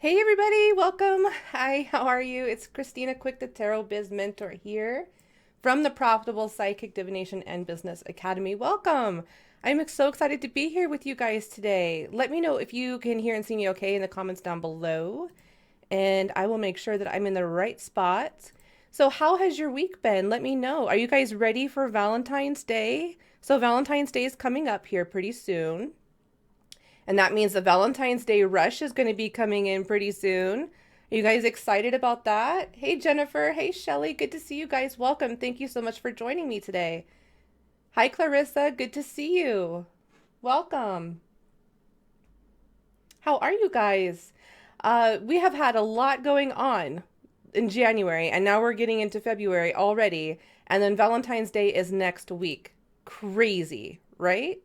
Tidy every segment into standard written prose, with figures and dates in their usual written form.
Hey everybody, welcome. Hi, how are you? It's Christina Quick, the Tarot Biz Mentor here from the Profitable Psychic Divination and Business Academy. Welcome. I'm so excited to be here with you guys today. Let me know if you can hear and see me okay in the comments down below, and I will make sure that I'm in the right spot. So how has your week been? Let me know. Are you guys ready for Valentine's Day? So Valentine's Day is coming up here pretty soon. And that means the Valentine's Day rush is going to be coming in pretty soon. Are you guys excited about that? Hey, Jennifer. Hey, Shelly. Good to see you guys. Welcome. Thank you so much for joining me today. Hi, Clarissa. Good to see you. Welcome. How are you guys? We have had a lot going on in January, and now we're getting into February already. And then Valentine's Day is next week. Crazy, right?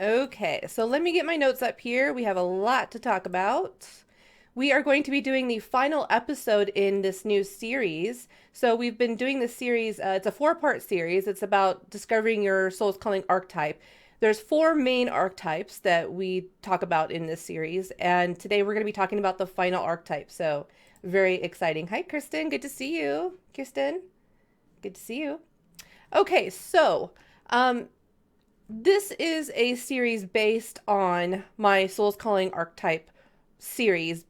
Okay, so let me get my notes up here. We have a lot to talk about. We are going to be doing the final episode in this new series. So we've been doing this series, it's a four-part series. It's about discovering your soul's calling archetype. There's four main archetypes that we talk about in this series, and today we're going to be talking about the final archetype. So very exciting. Hi, Kristen. Good to see you. Kirsten, good to see you. Okay, so this is a series based on my Soul's Calling Archetype series,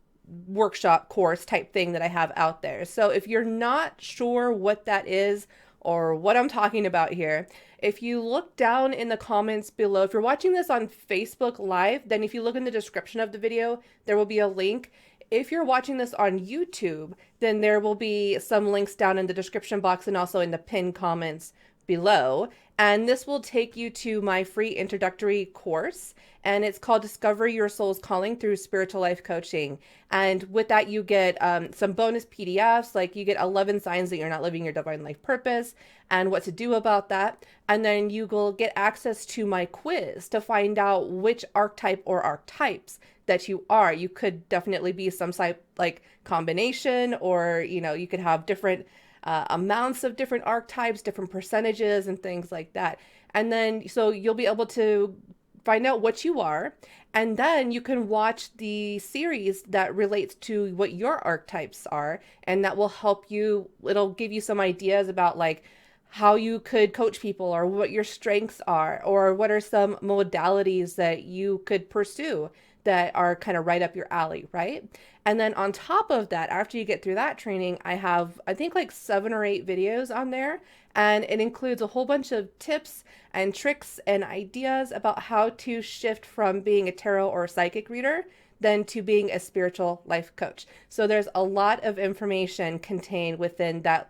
workshop course type thing that I have out there. So if you're not sure what that is or what I'm talking about here, if you look down in the comments below, if you're watching this on Facebook Live, then if you look in the description of the video, there will be a link. If you're watching this on YouTube, then there will be some links down in the description box and also in the pinned comments below. And this will take you to my free introductory course, and it's called Discover Your Soul's Calling Through Spiritual Life Coaching. And with that, you get some bonus PDFs, like you get 11 signs that you're not living your divine life purpose and what to do about that. And then you will get access to my quiz to find out which archetype or archetypes that you are. You could definitely be some type like combination, or, you could have different amounts of different archetypes, different percentages, and things like that. And then, so you'll be able to find out what you are, and then you can watch the series that relates to what your archetypes are, and that will help you. It'll give you some ideas about like how you could coach people, or what your strengths are, or what are some modalities that you could pursue that are kind of right up your alley, right? And then on top of that, after you get through that training, I have, I think, like 7 or 8 videos on there. And it includes a whole bunch of tips and tricks and ideas about how to shift from being a tarot or a psychic reader then to being a spiritual life coach. So there's a lot of information contained within that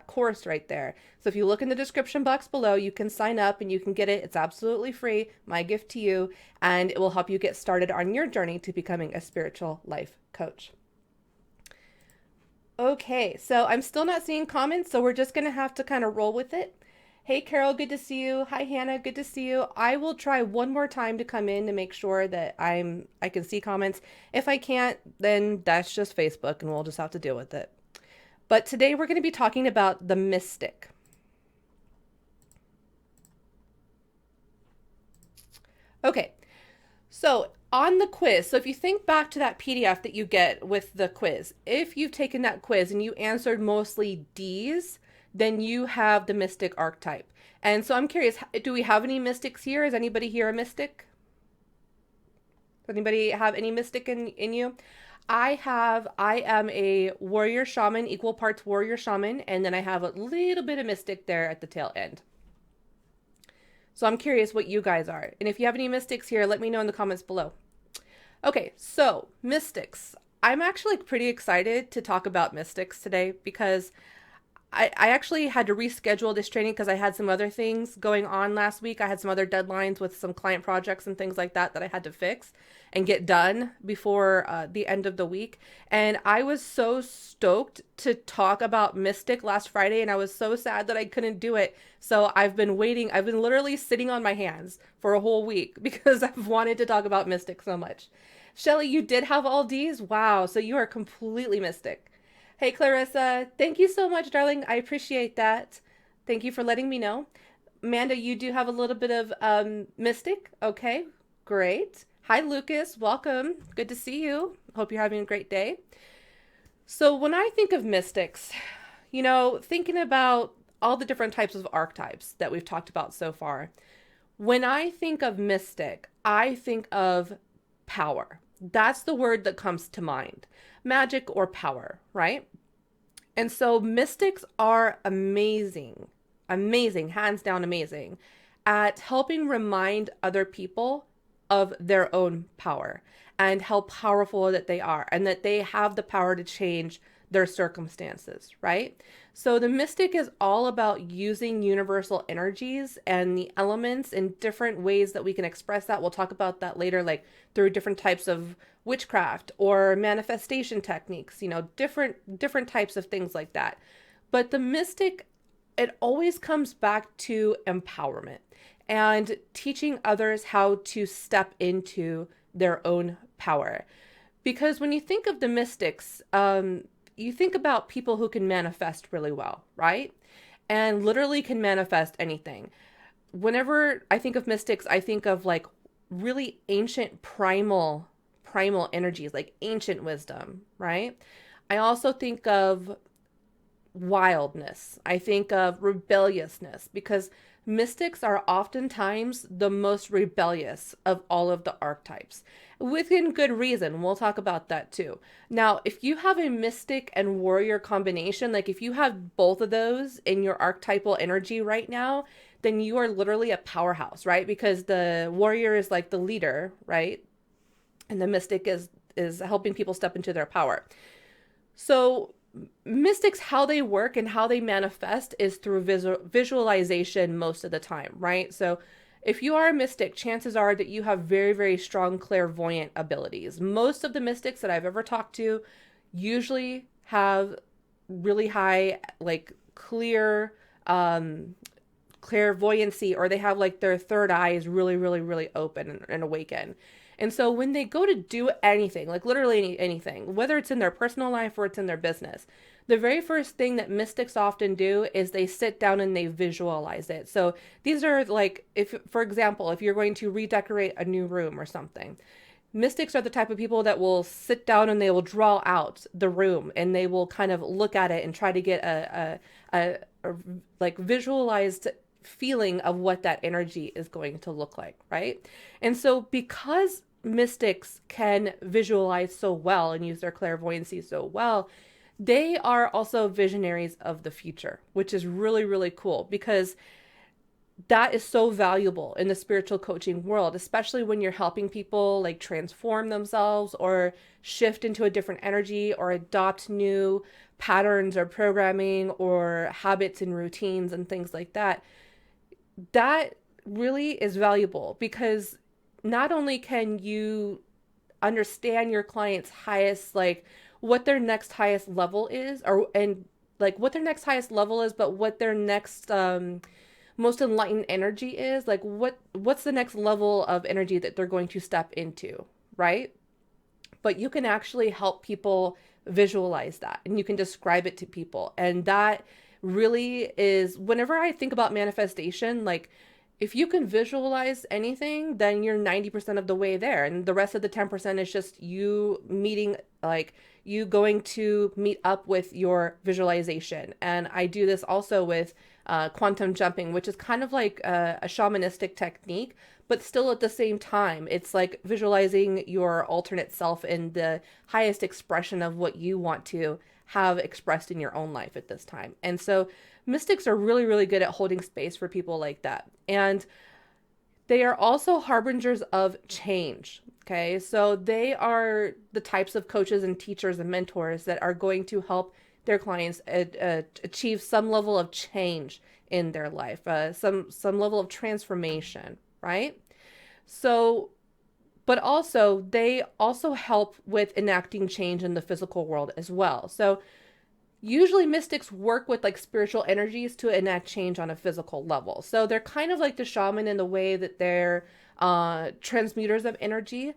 course right there. So if you look in the description box below, you can sign up and you can get it. It's absolutely free, my gift to you, and it will help you get started on your journey to becoming a spiritual life coach. Okay, so I'm still not seeing comments, so we're just going to have to kind of roll with it. Hey, Carol, good to see you. Hi, Hannah, good to see you. I will try one more time to come in to make sure that I can see comments. If I can't, then that's just Facebook, and we'll just have to deal with it. But today we're going to be talking about the mystic. Okay, so on the quiz, so if you think back to that PDF that you get with the quiz, if you've taken that quiz and you answered mostly D's, then you have the mystic archetype. And so I'm curious, do we have any mystics here? Is anybody here a mystic? Does anybody have any mystic in you? I am a warrior shaman, equal parts warrior shaman, and then I have a little bit of mystic there at the tail end. So I'm curious what you guys are. And if you have any mystics here, let me know in the comments below. Okay, so mystics. I'm actually pretty excited to talk about mystics today because I actually had to reschedule this training because I had some other things going on last week. I had some other deadlines with some client projects and things like that I had to fix and get done before the end of the week. And I was so stoked to talk about Mystic last Friday, and I was so sad that I couldn't do it. So I've been waiting. I've been literally sitting on my hands for a whole week because I've wanted to talk about Mystic so much. Shelly, you did have all D's? Wow, so you are completely Mystic. Hey, Clarissa. Thank you so much, darling. I appreciate that. Thank you for letting me know. Amanda, you do have a little bit of mystic. Okay, great. Hi, Lucas. Welcome. Good to see you. Hope you're having a great day. So, when I think of mystics, thinking about all the different types of archetypes that we've talked about so far, when I think of mystic, I think of power. That's the word that comes to mind, magic or power, right? And so, mystics are amazing, amazing, hands down amazing at helping remind other people of their own power and how powerful that they are and that they have the power to change their circumstances, right? So the mystic is all about using universal energies and the elements in different ways that we can express that. We'll talk about that later, like through different types of witchcraft or manifestation techniques, different types of things like that. But the mystic, it always comes back to empowerment and teaching others how to step into their own power. Because when you think of the mystics, you think about people who can manifest really well, right? And literally can manifest anything. Whenever I think of mystics, I think of like really ancient primal energies, like ancient wisdom, right? I also think of wildness. I think of rebelliousness because mystics are oftentimes the most rebellious of all of the archetypes. Within good reason. We'll talk about that too. Now, if you have a mystic and warrior combination, like if you have both of those in your archetypal energy right now, then you are literally a powerhouse, right? Because the warrior is like the leader, right? And the mystic is helping people step into their power. So mystics, how they work and how they manifest is through visualization most of the time, right? So if you are a mystic, chances are that you have very, very strong clairvoyant abilities. Most of the mystics that I've ever talked to usually have really high, like clear clairvoyancy, or they have like their third eye is really, really, really open and awaken. And so when they go to do anything, like literally anything, whether it's in their personal life or it's in their business, the very first thing that mystics often do is they sit down and they visualize it. So these are like, if, for example, if you're going to redecorate a new room or something, mystics are the type of people that will sit down and they will draw out the room and they will kind of look at it and try to get a like visualized feeling of what that energy is going to look like, right? And so because mystics can visualize so well and use their clairvoyancy so well, they are also visionaries of the future, which is really, really cool because that is so valuable in the spiritual coaching world, especially when you're helping people like transform themselves or shift into a different energy or adopt new patterns or programming or habits and routines and things like that. That really is valuable because not only can you understand your client's highest, like what their next highest level is, or and like what their next highest level is, but what their next most enlightened energy is, like what's the next level of energy that they're going to step into, right? But you can actually help people visualize that and you can describe it to people. And that really is, whenever I think about manifestation, like if you can visualize anything, then you're 90% of the way there. And the rest of the 10% is just you meeting, like you going to meet up with your visualization. And I do this also with quantum jumping, which is kind of like a shamanistic technique, but still at the same time, it's like visualizing your alternate self in the highest expression of what you want to have expressed in your own life at this time. And so mystics are really, really good at holding space for people like that. And they are also harbingers of change. Okay. So they are the types of coaches and teachers and mentors that are going to help their clients achieve some level of change in their life, some level of transformation, right? So, but also they also help with enacting change in the physical world as well. So usually mystics work with like spiritual energies to enact change on a physical level. So they're kind of like the shaman in the way that they're transmuters of energy,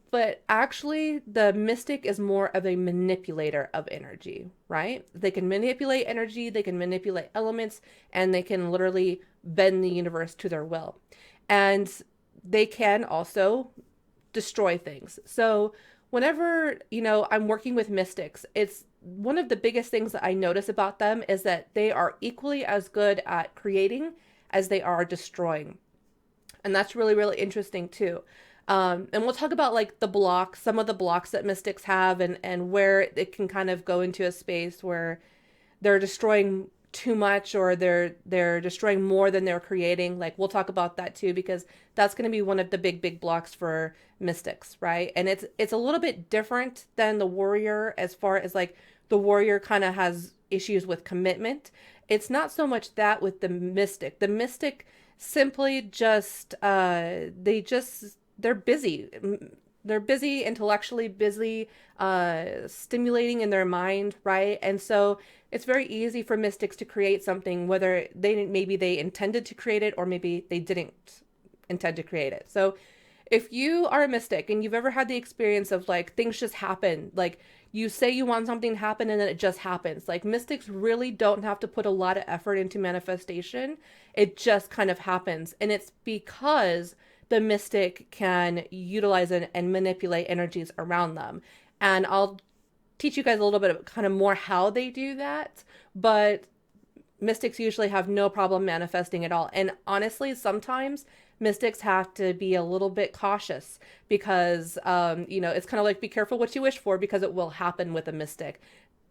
but actually the mystic is more of a manipulator of energy, right? They can manipulate energy, they can manipulate elements, and they can literally bend the universe to their will. And they can also destroy things. So whenever, I'm working with mystics, it's one of the biggest things that I notice about them is that they are equally as good at creating as they are destroying. And that's really, really interesting too. And we'll talk about like the blocks, some of the blocks that mystics have, and where it can kind of go into a space where they're destroying too much, or they're destroying more than they're creating. Like we'll talk about that too, because that's going to be one of the big blocks for mystics, right? And it's a little bit different than the warrior, as far as like the warrior kind of has issues with commitment. It's not so much that with the mystic. The mystic simply just they're busy. They're busy, intellectually busy, stimulating in their mind, right? And so it's very easy for mystics to create something, whether maybe they intended to create it or maybe they didn't intend to create it. So if you are a mystic and you've ever had the experience of like things just happen, like you say you want something to happen and then it just happens. Like mystics really don't have to put a lot of effort into manifestation. It just kind of happens. And it's because the mystic can utilize and manipulate energies around them. And I'll teach you guys a little bit of kind of more how they do that. But mystics usually have no problem manifesting at all. And honestly, sometimes mystics have to be a little bit cautious because, it's kind of like be careful what you wish for, because it will happen with a mystic.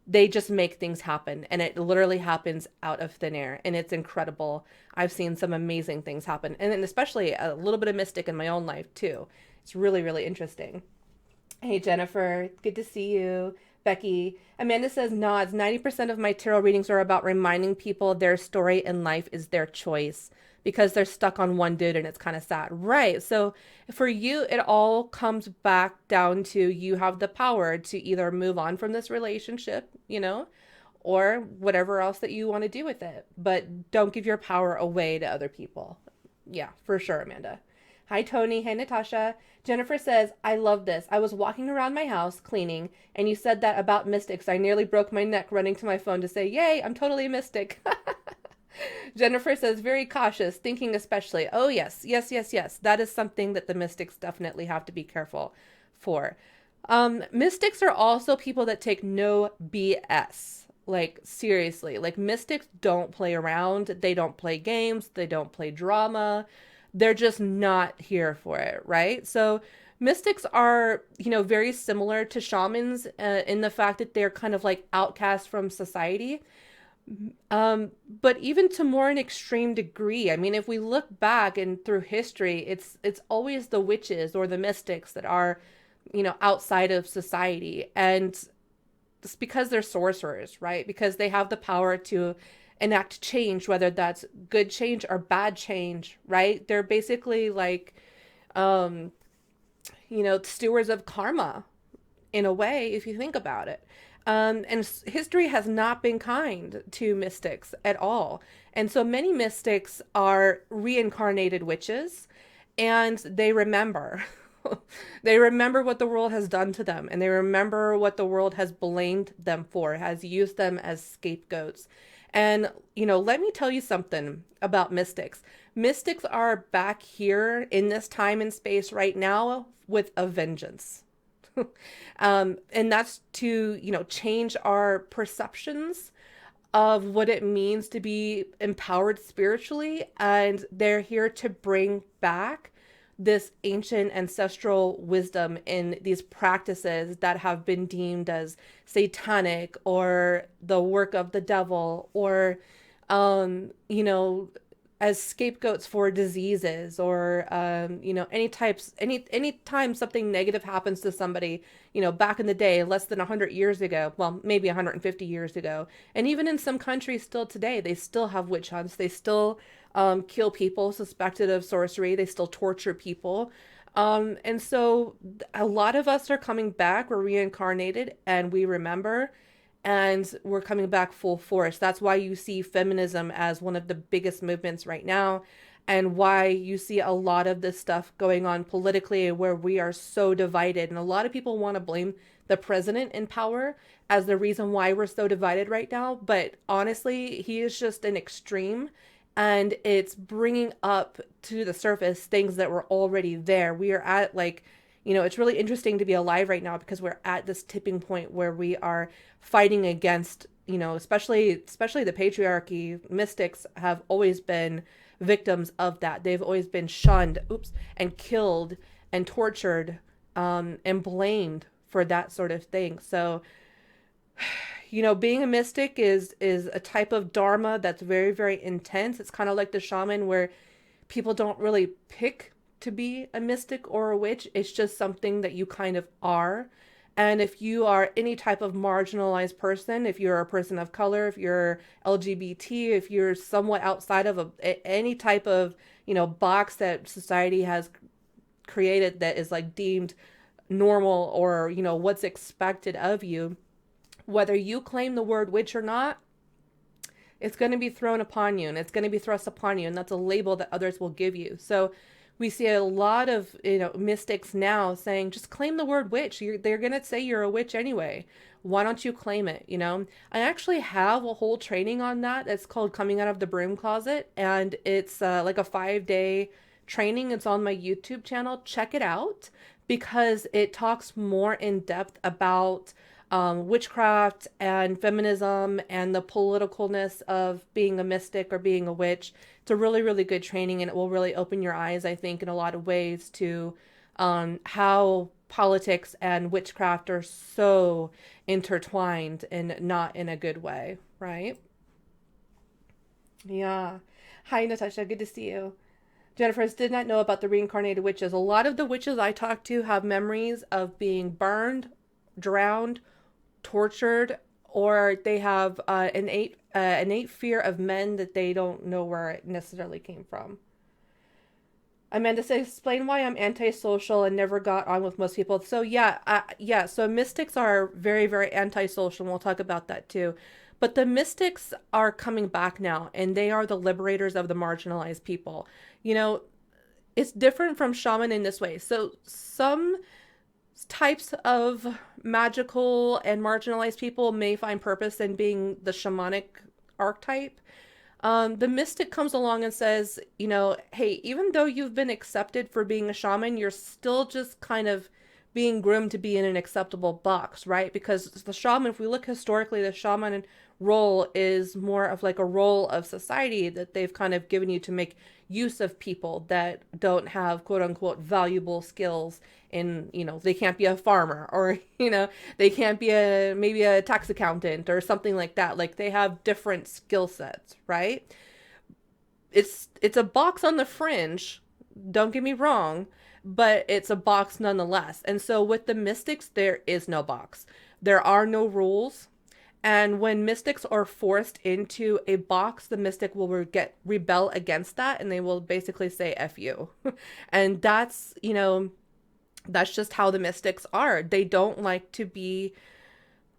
They just make things happen, and it literally happens out of thin air, and it's incredible. I've seen some amazing things happen, and then especially a little bit of mystic in my own life too. It's really, really interesting. Hey, Jennifer, good to see you. Becky, Amanda says, nods. 90% of my tarot readings are about reminding people their story in life is their choice because they're stuck on one dude and it's kind of sad. Right. So for you, it all comes back down to you have the power to either move on from this relationship, or whatever else that you want to do with it. But don't give your power away to other people. Yeah, for sure, Amanda. Hi, Tony. Hey, Natasha. Jennifer says, I love this. I was walking around my house cleaning, and you said that about mystics. I nearly broke my neck running to my phone to say, yay, I'm totally a mystic. Jennifer says, very cautious, thinking especially. Oh, yes, yes, yes, yes. That is something that the mystics definitely have to be careful for. Mystics are also people that take no BS. Like, seriously. Like, mystics don't play around. They don't play games. They don't play drama. They're just not here for it, right? So mystics are, very similar to shamans in the fact that they're kind of like outcasts from society. But even to more an extreme degree. I mean, if we look back and through history, it's always the witches or the mystics that are, outside of society. And it's because they're sorcerers, right? Because they have the power to enact change, whether that's good change or bad change, right? They're basically like, stewards of karma in a way, if you think about it. And history has not been kind to mystics at all. And so many mystics are reincarnated witches, and they remember. They remember what the world has done to them, and they remember what the world has blamed them for, has used them as scapegoats. And, let me tell you something about mystics. Mystics are back here in this time and space right now with a vengeance. And that's to, change our perceptions of what it means to be empowered spiritually. And they're here to bring back this ancient ancestral wisdom in these practices that have been deemed as satanic or the work of the devil, or, as scapegoats for diseases, or, any time something negative happens to somebody, back in the day, less than 100 years ago, well, maybe 150 years ago. And even in some countries still today, they still have witch hunts. They still kill people suspected of sorcery. They still torture people. And so a lot of us are coming back. We're reincarnated and we remember, and we're coming back full force. That's why you see feminism as one of the biggest movements right now, and why you see a lot of this stuff going on politically where we are so divided. And a lot of people want to blame the president in power as the reason why we're so divided right now. But honestly, he is just an extreme, and it's bringing up to the surface things that were already there. We are at It's really interesting to be alive right now because we're at this tipping point where we are fighting against, especially the patriarchy. Mystics have always been victims of that. They've always been shunned, and killed and tortured, and blamed for that sort of thing. So, being a mystic is a type of dharma that's very, very intense. It's kind of like the shaman, where people don't really pick to be a mystic or a witch. It's just something that you kind of are. And if you are any type of marginalized person, if you're a person of color, if you're LGBT, if you're somewhat outside of any type of, box that society has created that is like deemed normal, or, what's expected of you, whether you claim the word witch or not, it's going to be thrown upon you, and it's going to be thrust upon you. And that's a label that others will give you. So we see a lot of, mystics now saying, just claim the word witch. They're going to say you're a witch anyway. Why don't you claim it? I actually have a whole training on that. It's called Coming Out of the Broom Closet. And it's like a 5-day training. It's on my YouTube channel. Check it out, because it talks more in depth about witchcraft and feminism and the politicalness of being a mystic or being a witch. It's a really, really good training, and it will really open your eyes, I think, in a lot of ways to how politics and witchcraft are so intertwined, and not in a good way, right? Yeah. Hi, Natasha. Good to see you. Jennifer did not know about the reincarnated witches. A lot of the witches I talk to have memories of being burned, drowned, tortured, or they have innate fear of men that they don't know where it necessarily came from. Amanda says, explain why I'm antisocial and never got on with most people. So yeah. So mystics are very, very antisocial, and we'll talk about that too. But the mystics are coming back now, and they are the liberators of the marginalized people. It's different from shaman in this way. So some types of magical and marginalized people may find purpose in being the shamanic archetype. The mystic comes along and says, hey, even though you've been accepted for being a shaman, you're still just kind of being groomed to be in an acceptable box, right? Because the shaman, if we look historically, the shaman role is more of like a role of society that they've kind of given you to make use of people that don't have quote unquote valuable skills in, they can't be a farmer, or, they can't be maybe a tax accountant or something like that. Like, they have different skill sets, right? It's a box on the fringe, don't get me wrong, but it's a box nonetheless. And so with the mystics, there is no box. There are no rules. And when mystics are forced into a box, the mystic will rebel against that, and they will basically say F you. And that's just how the mystics are. They don't like to be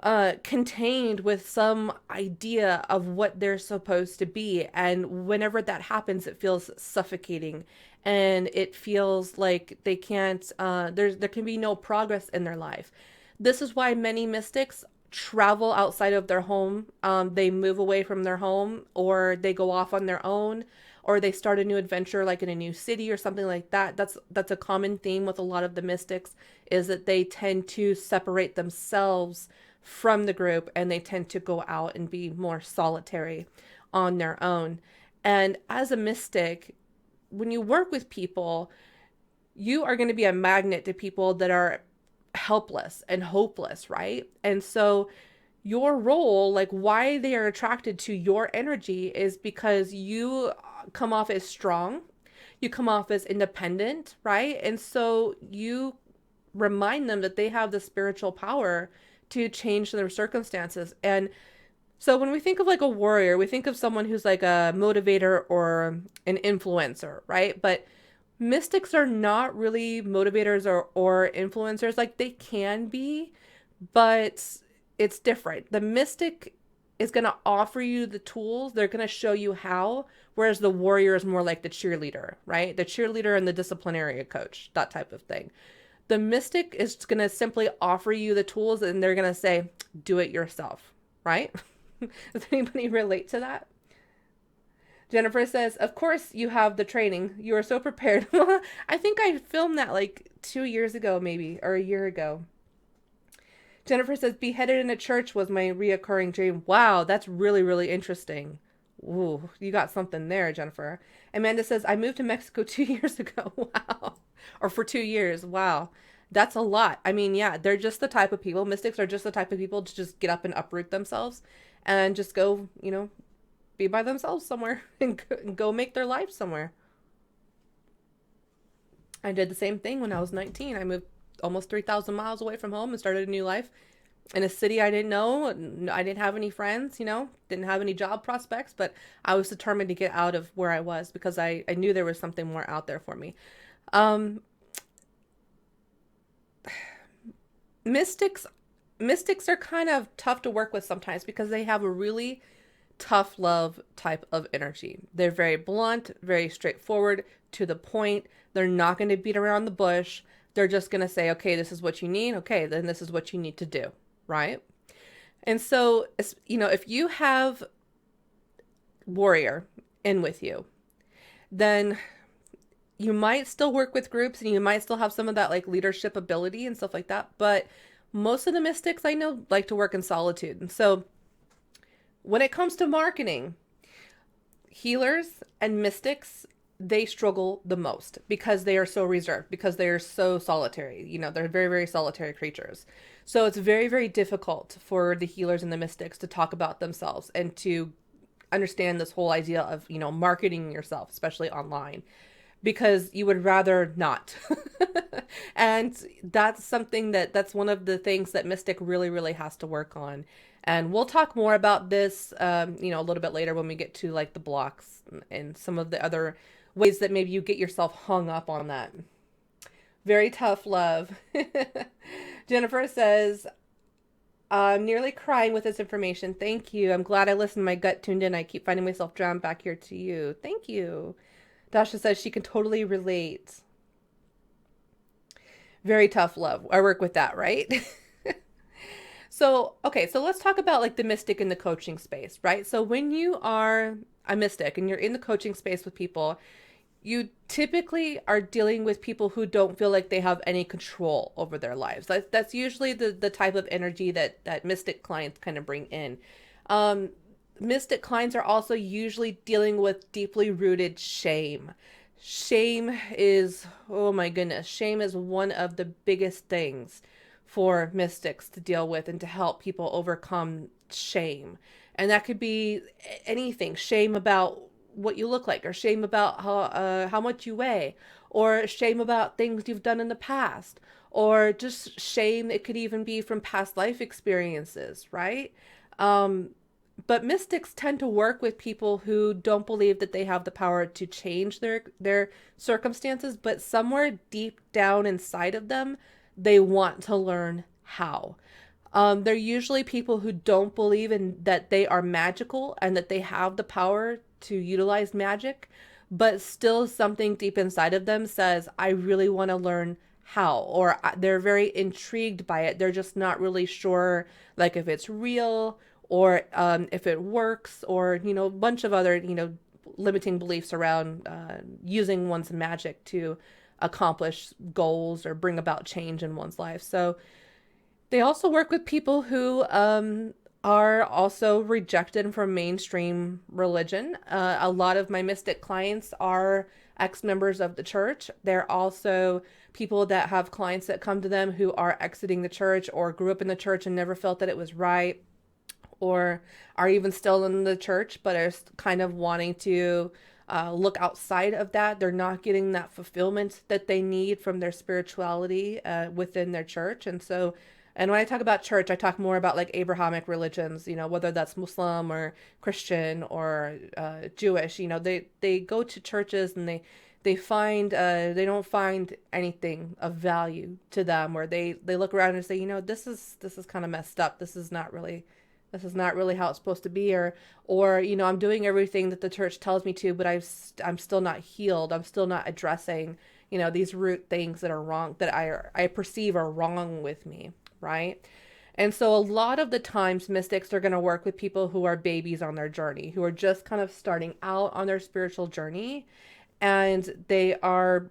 contained with some idea of what they're supposed to be. And whenever that happens, it feels suffocating, and it feels like they can't, there can be no progress in their life. This is why many mystics travel outside of their home. They move away from their home, or they go off on their own, or they start a new adventure, like in a new city or something like that. That's a common theme with a lot of the mystics, is that they tend to separate themselves from the group, and they tend to go out and be more solitary on their own. And as a mystic, when you work with people, you are going to be a magnet to people that are helpless and hopeless, right? And so your role, like why they are attracted to your energy, is because you come off as strong, you come off as independent, right? And so you remind them that they have the spiritual power to change their circumstances. And so when we think of like a warrior, we think of someone who's like a motivator or an influencer, right? But mystics are not really motivators or influencers. Like, they can be, but it's different. The mystic is going to offer you the tools. They're going to show you how, whereas the warrior is more like the cheerleader, right? The cheerleader and the disciplinary coach, that type of thing. The mystic is going to simply offer you the tools, and they're going to say, do it yourself, right? Does anybody relate to that? Jennifer says, of course you have the training. You are so prepared. I think I filmed that like 2 years ago, maybe, or a year ago. Jennifer says, beheaded in a church was my reoccurring dream. Wow, that's really, really interesting. Ooh, you got something there, Jennifer. Amanda says, I moved to Mexico 2 years ago. Wow. Or for 2 years. Wow. That's a lot. I mean, yeah, they're just the type of people, mystics are just the type of people to just get up and uproot themselves and just go, be by themselves somewhere and go make their life somewhere. I did the same thing when I was 19. I moved almost 3,000 miles away from home and started a new life in a city I didn't know. I didn't have any friends, didn't have any job prospects, but I was determined to get out of where I was because I knew there was something more out there for me. Mystics are kind of tough to work with sometimes because they have a really tough love type of energy. They're very blunt, very straightforward, to the point. They're not going to beat around the bush. They're just going to say, okay, this is what you need. Okay, then this is what you need to do, right? And so, if you have warrior in with you, then you might still work with groups and you might still have some of that like leadership ability and stuff like that. But most of the mystics I know like to work in solitude. And so when it comes to marketing, healers and mystics, they struggle the most because they are so reserved, because they are so solitary. They're very, very solitary creatures. So it's very, very difficult for the healers and the mystics to talk about themselves and to understand this whole idea of, marketing yourself, especially online, because you would rather not. And that's something that's one of the things that mystic really, really has to work on. And we'll talk more about this, a little bit later when we get to like the blocks and some of the other ways that maybe you get yourself hung up on that. Very tough love. Jennifer says, I'm nearly crying with this information. Thank you. I'm glad I listened. My gut tuned in. I keep finding myself drawn back here to you. Thank you. Dasha says she can totally relate. Very tough love. I work with that, right? So let's talk about like the mystic in the coaching space, right? So when you are a mystic and you're in the coaching space with people, you typically are dealing with people who don't feel like they have any control over their lives. That's usually the type of energy that mystic clients kind of bring in. Mystic clients are also usually dealing with deeply rooted shame. Shame is, oh my goodness, shame is one of the biggest things for mystics to deal with and to help people overcome shame. And that could be anything. Shame about what you look like, or shame about how much you weigh, or shame about things you've done in the past, or just shame. It could even be from past life experiences, right? But mystics tend to work with people who don't believe that they have the power to change their circumstances, but somewhere deep down inside of them, they want to learn how. They're usually people who don't believe in that they are magical and that they have the power to utilize magic, but still something deep inside of them says, I really want to learn how, or they're very intrigued by it. They're just not really sure, like if it's real or if it works, or, a bunch of other, limiting beliefs around using one's magic to accomplish goals or bring about change in one's life. So they also work with people who are also rejected from mainstream religion. A lot of my mystic clients are ex-members of the church. They're also people that have clients that come to them who are exiting the church or grew up in the church and never felt that it was right, or are even still in the church but are kind of wanting to look outside of that. They're not getting that fulfillment that they need from their spirituality within their church. And when I talk about church, I talk more about like Abrahamic religions, whether that's Muslim or Christian or Jewish. They go to churches and they find they don't find anything of value to them, or they look around and say, this is kind of messed up. This is not really how it's supposed to be, or I'm doing everything that the church tells me to, but I'm still not healed. I'm still not addressing these root things that are wrong, that I perceive are wrong with me. Right. And so a lot of the times mystics are going to work with people who are babies on their journey, who are just kind of starting out on their spiritual journey. And they are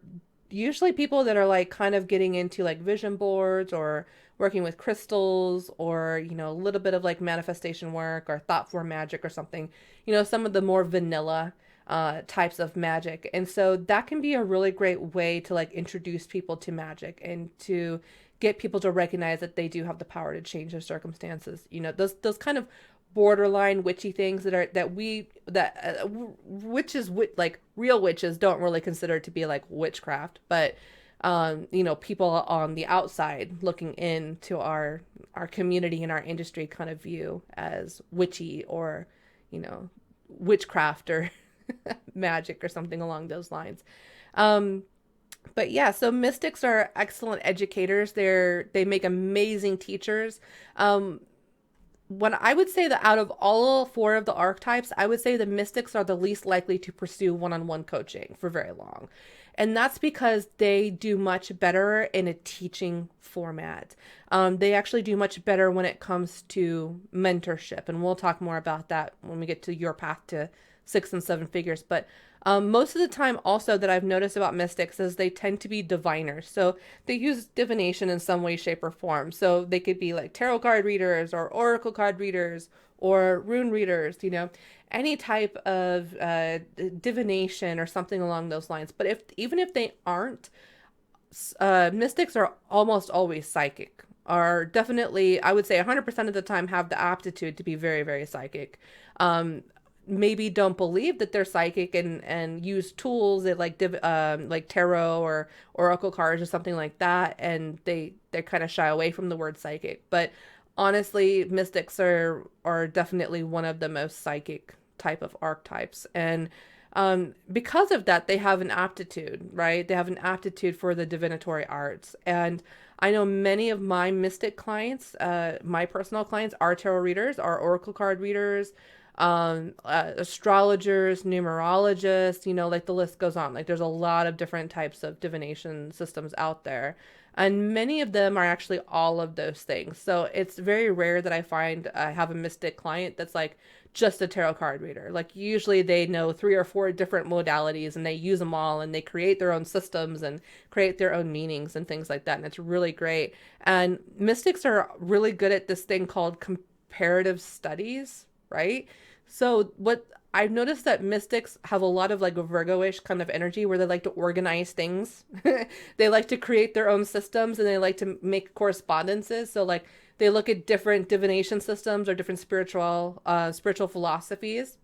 usually people that are like kind of getting into like vision boards or working with crystals or, a little bit of like manifestation work or thought form magic or something, some of the more vanilla types of magic. And so that can be a really great way to like introduce people to magic and to get people to recognize that they do have the power to change their circumstances. Those kind of borderline witchy things that witches, like real witches, don't really consider to be like witchcraft, but people on the outside looking into our community and our industry kind of view as witchy or witchcraft or magic or something along those lines. But yeah, so mystics are excellent educators. They make amazing teachers. When I would say that out of all four of the archetypes, I would say the mystics are the least likely to pursue one-on-one coaching for very long. And that's because they do much better in a teaching format. They actually do much better when it comes to mentorship. And we'll talk more about that when we get to your path to 6 and 7 figures. But most of the time also that I've noticed about mystics is they tend to be diviners. So they use divination in some way, shape, or form. So they could be like tarot card readers or oracle card readers or rune readers, any type of divination or something along those lines. But even if they aren't, mystics are almost always psychic. Are definitely, I would say 100% of the time have the aptitude to be very, very psychic. Maybe don't believe that they're psychic and use tools that like tarot or oracle cards or something like that, and they kind of shy away from the word psychic. But honestly, mystics are definitely one of the most psychic type of archetypes, and because of that, they have an aptitude, right? They have an aptitude for the divinatory arts. And I know many of my mystic clients, my personal clients, are tarot readers, are oracle card readers, astrologers, numerologists, like the list goes on. Like there's a lot of different types of divination systems out there. And many of them are actually all of those things. So it's very rare that I find I have a mystic client that's like just a tarot card reader. Like usually they know 3 or 4 different modalities and they use them all and they create their own systems and create their own meanings and things like that. And it's really great. And mystics are really good at this thing called comparative studies, right? So what I've noticed that mystics have a lot of like a Virgo-ish kind of energy where they like to organize things. They like to create their own systems and they like to make correspondences. So like they look at different divination systems or different spiritual philosophies.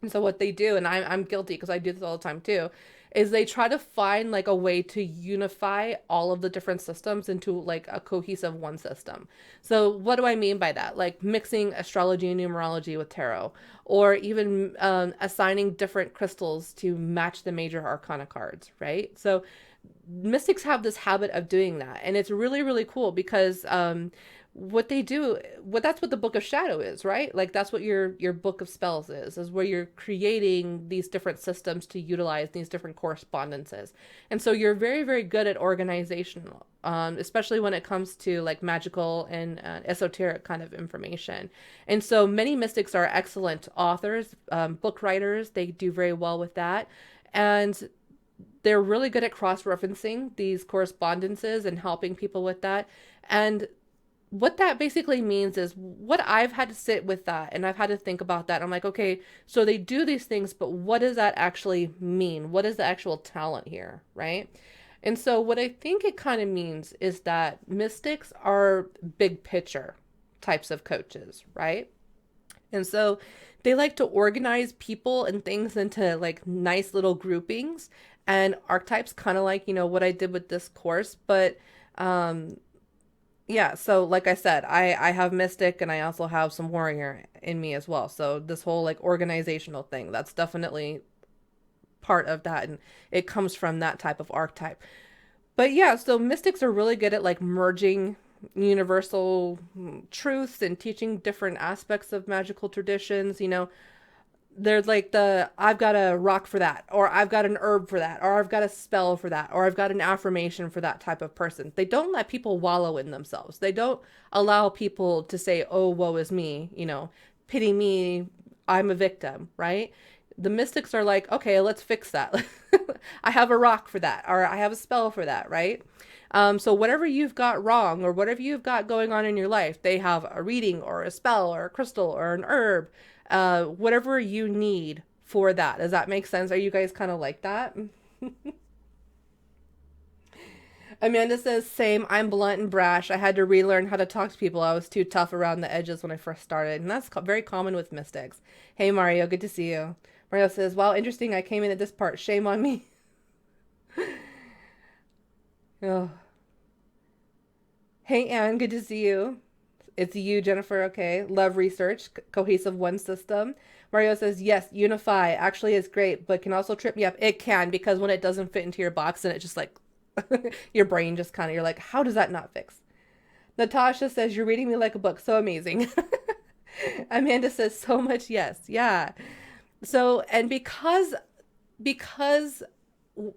And so what they do, and I'm guilty because I do this all the time too, is they try to find like a way to unify all of the different systems into like a cohesive one system. So what do I mean by that? Like mixing astrology and numerology with tarot, or even assigning different crystals to match the major arcana cards, right? So mystics have this habit of doing that, and it's really, really cool because what they do, that's what the book of shadow is, right? Like that's what your book of spells is where you're creating these different systems to utilize these different correspondences. And so you're very, very good at organization, especially when it comes to like magical and esoteric kind of information. And so many mystics are excellent authors, book writers. They do very well with that. And they're really good at cross-referencing these correspondences and helping people with that. And what that basically means is what I've had to sit with that and I've had to think about that. I'm like, okay, so they do these things, but what does that actually mean? What is the actual talent here, right? And so what I think it kind of means is that mystics are big picture types of coaches, right? And so they like to organize people and things into like nice little groupings, and archetypes kind of like, what I did with this course, but yeah, so like I said, I have mystic and I also have some warrior in me as well. So this whole like organizational thing, that's definitely part of that, and it comes from that type of archetype. But yeah, so mystics are really good at like merging universal truths and teaching different aspects of magical traditions. There's like I've got a rock for that, or I've got an herb for that, or I've got a spell for that, or I've got an affirmation for that type of person. They don't let people wallow in themselves. They don't allow people to say, oh, woe is me, pity me, I'm a victim, right? The mystics are like, okay, let's fix that. I have a rock for that, or I have a spell for that, right? So whatever you've got wrong, or whatever you've got going on in your life, they have a reading or a spell or a crystal or an herb, whatever you need for that. Does that make sense? Are you guys kind of like that? Amanda says, same. I'm blunt and brash. I had to relearn how to talk to people. I was too tough around the edges when I first started. And that's very common with mystics. Hey, Mario. Good to see you. Mario says, wow, interesting. I came in at this part. Shame on me. Oh. Hey, Anne. Good to see you. It's you, Jennifer. Okay. Love research. Cohesive one system. Mario says, yes, unify actually is great, but can also trip me up. It can, because when it doesn't fit into your box and it just like, your brain just kind of, you're like, how does that not fix? Natasha says, you're reading me like a book. So amazing. Amanda says, so much yes. Yeah. So, and because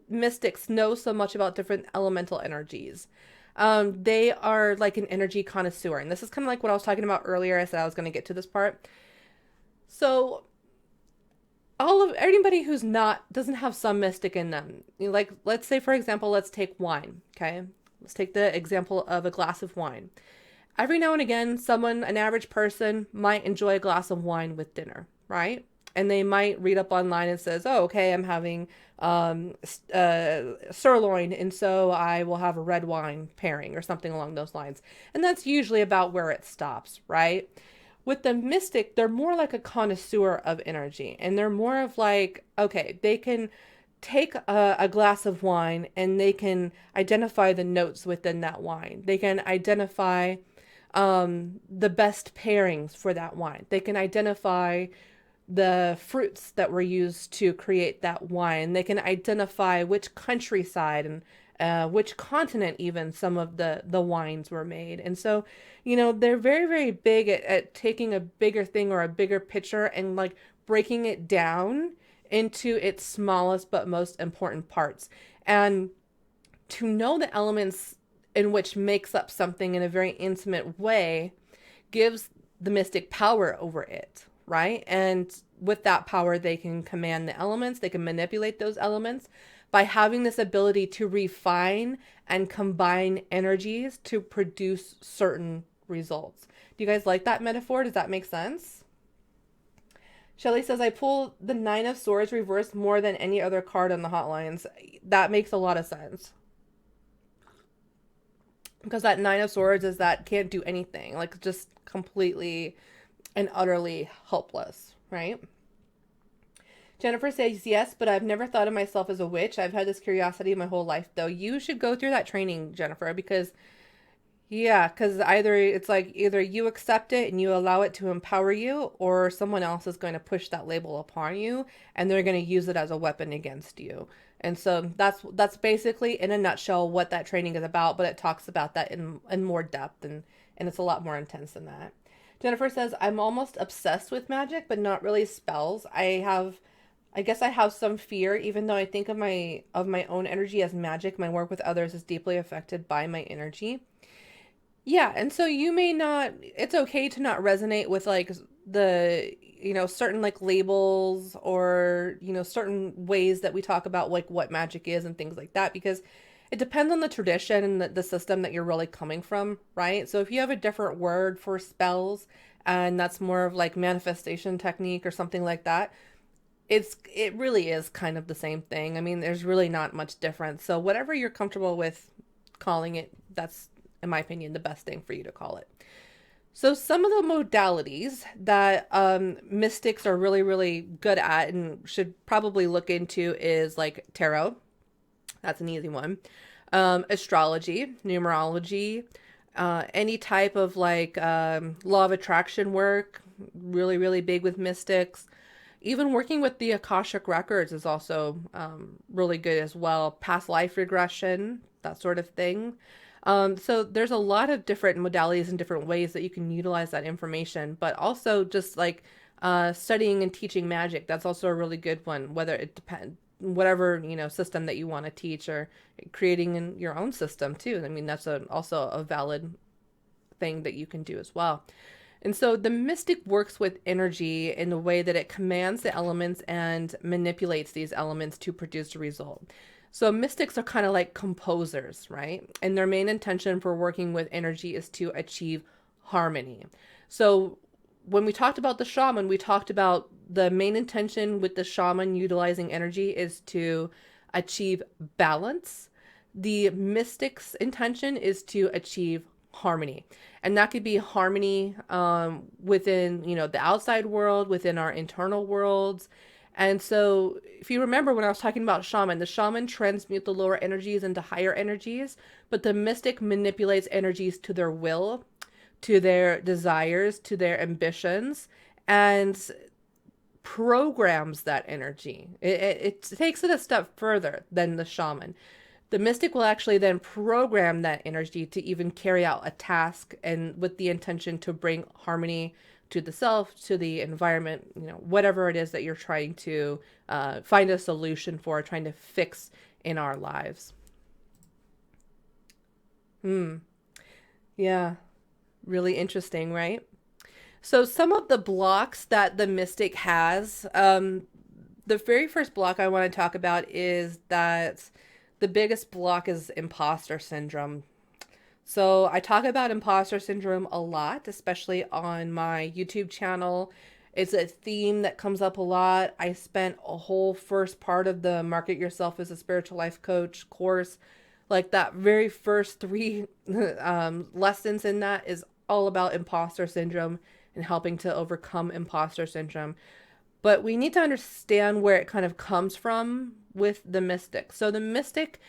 mystics know so much about different elemental energies, they are like an energy connoisseur. And this is kind of like what I was talking about earlier. I said I was going to get to this part. So anybody who's doesn't have some mystic in them, like, let's say, for example, let's take wine. Okay. Let's take the example of a glass of wine. Every now and again, an average person might enjoy a glass of wine with dinner, right? And they might read up online and says, oh, okay, I'm having sirloin, and so I will have a red wine pairing or something along those lines. And that's usually about where it stops, right? With the mystic, they're more like a connoisseur of energy, and they're more of like, okay, they can take a glass of wine and they can identify the notes within that wine. They can identify the best pairings for that wine. They can identify the fruits that were used to create that wine. They can identify which countryside and which continent even some of the wines were made. And so, they're very, very big at taking a bigger thing or a bigger picture and like breaking it down into its smallest but most important parts. And to know the elements in which makes up something in a very intimate way gives the mystic power over it, right? And with that power, they can command the elements, they can manipulate those elements by having this ability to refine and combine energies to produce certain results. Do you guys like that metaphor? Does that make sense? Shelly says, I pull the Nine of Swords reversed more than any other card on the hotlines. That makes a lot of sense. Because that Nine of Swords is that can't do anything. Like, just completely and utterly helpless, right? Jennifer says, yes, but I've never thought of myself as a witch. I've had this curiosity my whole life, though. You should go through that training, Jennifer, because either you accept it and you allow it to empower you, or someone else is going to push that label upon you and they're going to use it as a weapon against you. And so that's basically in a nutshell what that training is about, but it talks about that in more depth, and it's a lot more intense than that. Jennifer says, I'm almost obsessed with magic, but not really spells. I guess I have some fear, even though I think of my own energy as magic. My work with others is deeply affected by my energy. Yeah, and so you may not, it's okay to not resonate with like the, certain like labels or, certain ways that we talk about like what magic is and things like that, because it depends on the tradition and the system that you're really coming from, right? So if you have a different word for spells and that's more of like manifestation technique or something like that, it really is kind of the same thing. I mean, there's really not much difference. So whatever you're comfortable with calling it, that's, in my opinion, the best thing for you to call it. So some of the modalities that mystics are really, really good at and should probably look into is like tarot. That's an easy one. Astrology, numerology, any type of like law of attraction work, really, really big with mystics. Even working with the Akashic records is also really good as well. Past life regression, that sort of thing. So there's a lot of different modalities and different ways that you can utilize that information, but also just like Studying and teaching magic, that's also a really good one, whether it depends, whatever, system that you want to teach, or creating your own system too. I mean, that's also a valid thing that you can do as well. And so the mystic works with energy in the way that it commands the elements and manipulates these elements to produce a result. So mystics are kind of like composers, right? And their main intention for working with energy is to achieve harmony. So when we talked about the shaman, we talked about the main intention with the shaman utilizing energy is to achieve balance. The mystic's intention is to achieve harmony. And that could be harmony within, the outside world, within our internal worlds. And so if you remember when I was talking about shaman, the shaman transmute the lower energies into higher energies, but the mystic manipulates energies to their will, to their desires, to their ambitions, and programs that energy. It takes it a step further than the shaman. The mystic will actually then program that energy to even carry out a task, and with the intention to bring harmony to the self, to the environment, whatever it is that you're trying to find a solution for, trying to fix in our lives. Yeah, really interesting, right? So some of the blocks that the mystic has, the very first block I want to talk about is that the biggest block is imposter syndrome. So I talk about imposter syndrome a lot, especially on my YouTube channel. It's a theme that comes up a lot. I spent a whole first part of the Market Yourself as a Spiritual Life Coach course. Like that very first three lessons in that is all about imposter syndrome and helping to overcome imposter syndrome. But we need to understand where it kind of comes from with the mystic. So the mystic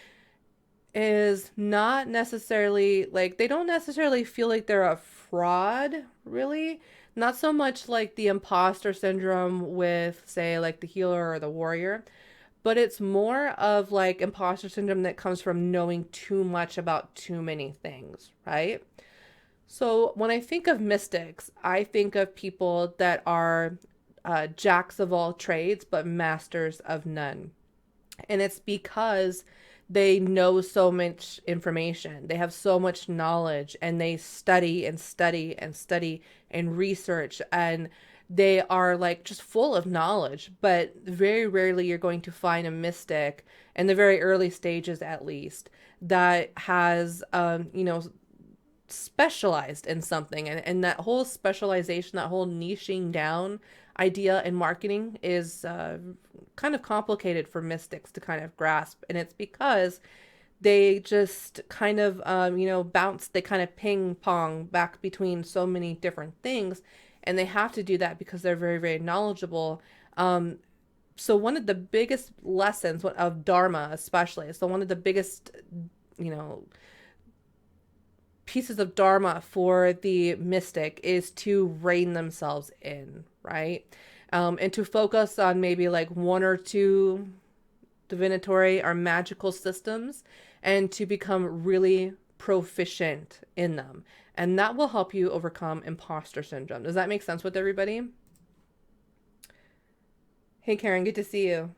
is not necessarily like, they don't necessarily feel like they're a fraud, really. Not so much like the imposter syndrome with, say, like the healer or the warrior, but it's more of like imposter syndrome that comes from knowing too much about too many things, right? So when I think of mystics, I think of people that are jacks of all trades, but masters of none. And it's because they know so much information. They have so much knowledge, and they study and study and study and research, and they are like just full of knowledge. But very rarely you're going to find a mystic, in the very early stages at least, that has, specialized in something. And that whole specialization, that whole niching down idea in marketing is kind of complicated for mystics to kind of grasp. And it's because they just kind of, bounce, they kind of ping pong back between so many different things. And they have to do that because they're very, very knowledgeable. So one of the biggest lessons of Dharma, especially, so one of the biggest, pieces of Dharma for the mystic is to rein themselves in, right? And to focus on maybe like one or two divinatory or magical systems, and to become really proficient in them. And that will help you overcome imposter syndrome. Does that make sense with everybody? Hey, Karen, good to see you.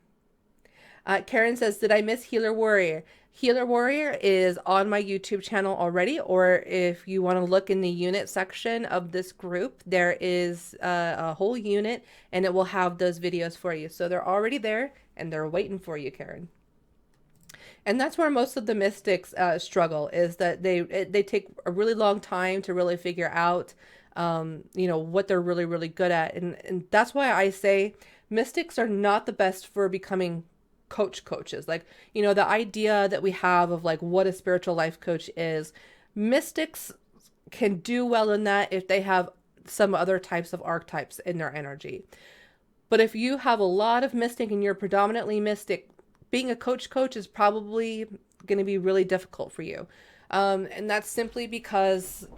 Karen says, did I miss Healer Warrior? Healer Warrior is on my YouTube channel already, or if you want to look in the unit section of this group, there is a whole unit, and it will have those videos for you. So they're already there, and they're waiting for you, Karen. And that's where most of the mystics struggle, is that they take a really long time to really figure out, what they're really, really good at. And that's why I say mystics are not the best for becoming coaches. Like, the idea that we have of like what a spiritual life coach is, mystics can do well in that if they have some other types of archetypes in their energy. But if you have a lot of mystic and you're predominantly mystic, being a coach is probably going to be really difficult for you. And that's simply because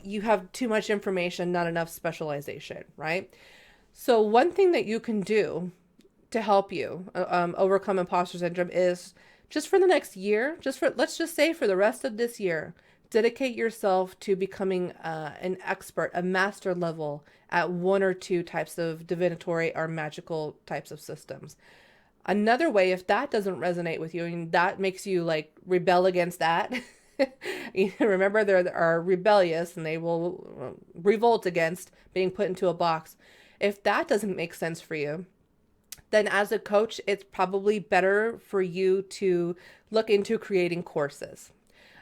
you have too much information, not enough specialization, right? So one thing that you can do to help you overcome imposter syndrome is, just for the next year, let's just say for the rest of this year, Dedicate yourself to becoming an expert, a master level at one or two types of divinatory or magical types of systems. Another way, if that doesn't resonate with you and that makes you like rebel against that, remember there are rebellious and they will revolt against being put into a box. If that doesn't make sense for you, then as a coach, it's probably better for you to look into creating courses.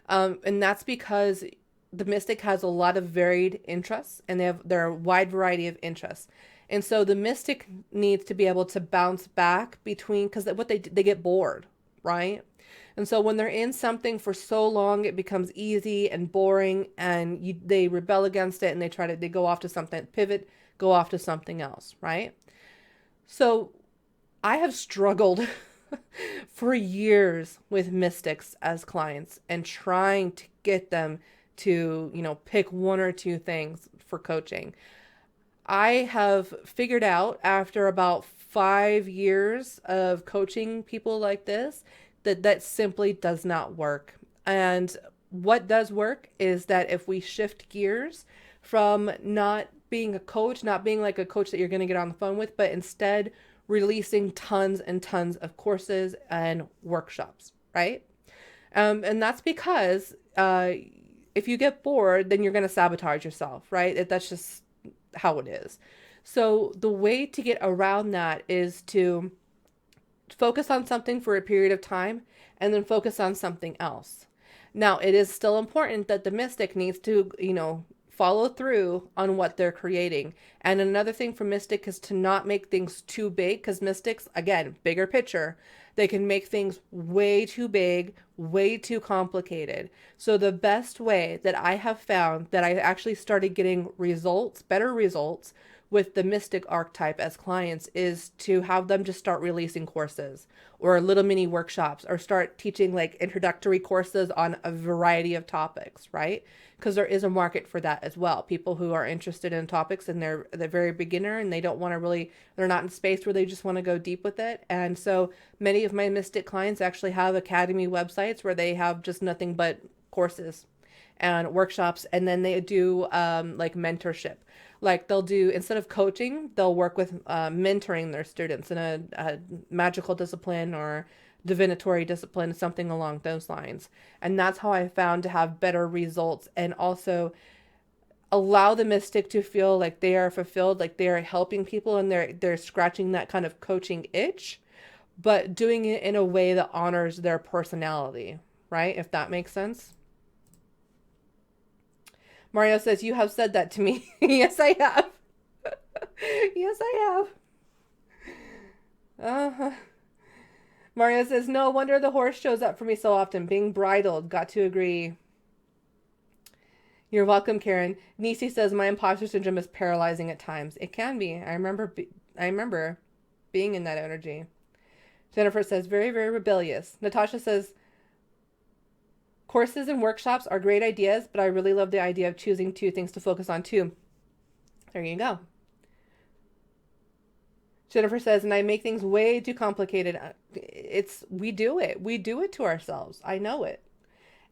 And that's because the mystic has a lot of varied interests and there are a wide variety of interests. And so the mystic needs to be able to bounce back between, because what they get bored, right? And so when they're in something for so long, it becomes easy and boring, and they rebel against it, and they go off to something, pivot, go off to something else, right? So I have struggled for years with mystics as clients and trying to get them to, pick one or two things for coaching. I have figured out after about 5 years of coaching people like this that simply does not work. And what does work is that if we shift gears from not being a coach, not being like a coach that you're going to get on the phone with, but instead releasing tons and tons of courses and workshops, right? And that's because if you get bored, then you're going to sabotage yourself, right? That's just how it is. So the way to get around that is to focus on something for a period of time and then focus on something else. Now, it is still important that the mystic needs to, follow through on what they're creating. And another thing for mystic is to not make things too big, because mystics, again, bigger picture, they can make things way too big, way too complicated. So the best way that I have found that I actually started getting results, better results with the mystic archetype as clients, is to have them just start releasing courses or little mini workshops or start teaching like introductory courses on a variety of topics, right? Because there is a market for that as well. People who are interested in topics and they're very beginner and they don't want to really, they're not in space where they just want to go deep with it. And so many of my mystic clients actually have academy websites where they have just nothing but courses and workshops, and then they do like mentorship. Like they'll do, instead of coaching, they'll work with mentoring their students in a magical discipline or divinatory discipline, something along those lines. And that's how I found to have better results and also allow the mystic to feel like they are fulfilled, like they are helping people and they're scratching that kind of coaching itch, but doing it in a way that honors their personality, right? If that makes sense. Mario says, you have said that to me. Yes, I have. Yes, I have. Uh-huh. Mario says, no wonder the horse shows up for me so often. Being bridled. Got to agree. You're welcome, Karen. Nisi says, my imposter syndrome is paralyzing at times. It can be. I remember being in that energy. Jennifer says, very, very rebellious. Natasha says, courses and workshops are great ideas, but I really love the idea of choosing two things to focus on too. There you go. Jennifer says, and I make things way too complicated. We do it to ourselves. I know it.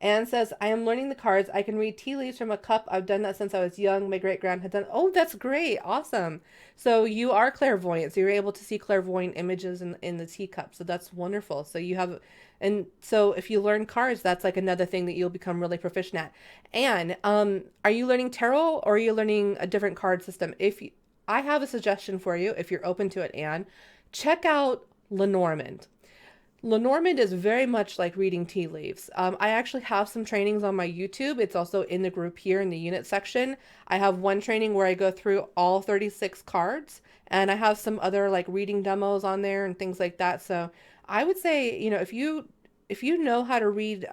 Anne says, I am learning the cards. I can read tea leaves from a cup. I've done that since I was young. My great-grand had done. Oh, that's great. Awesome. So you are clairvoyant. So you're able to see clairvoyant images in the teacup. So that's wonderful. So you have, and so if you learn cards, that's like another thing that you'll become really proficient at. And are you learning tarot or are you learning a different card system? I have a suggestion for you, if you're open to it, Anne, check out Lenormand. Lenormand is very much like reading tea leaves. I actually have some trainings on my YouTube. It's also in the group here in the unit section. I have one training where I go through all 36 cards, and I have some other like reading demos on there and things like that. So I would say, if you know how to read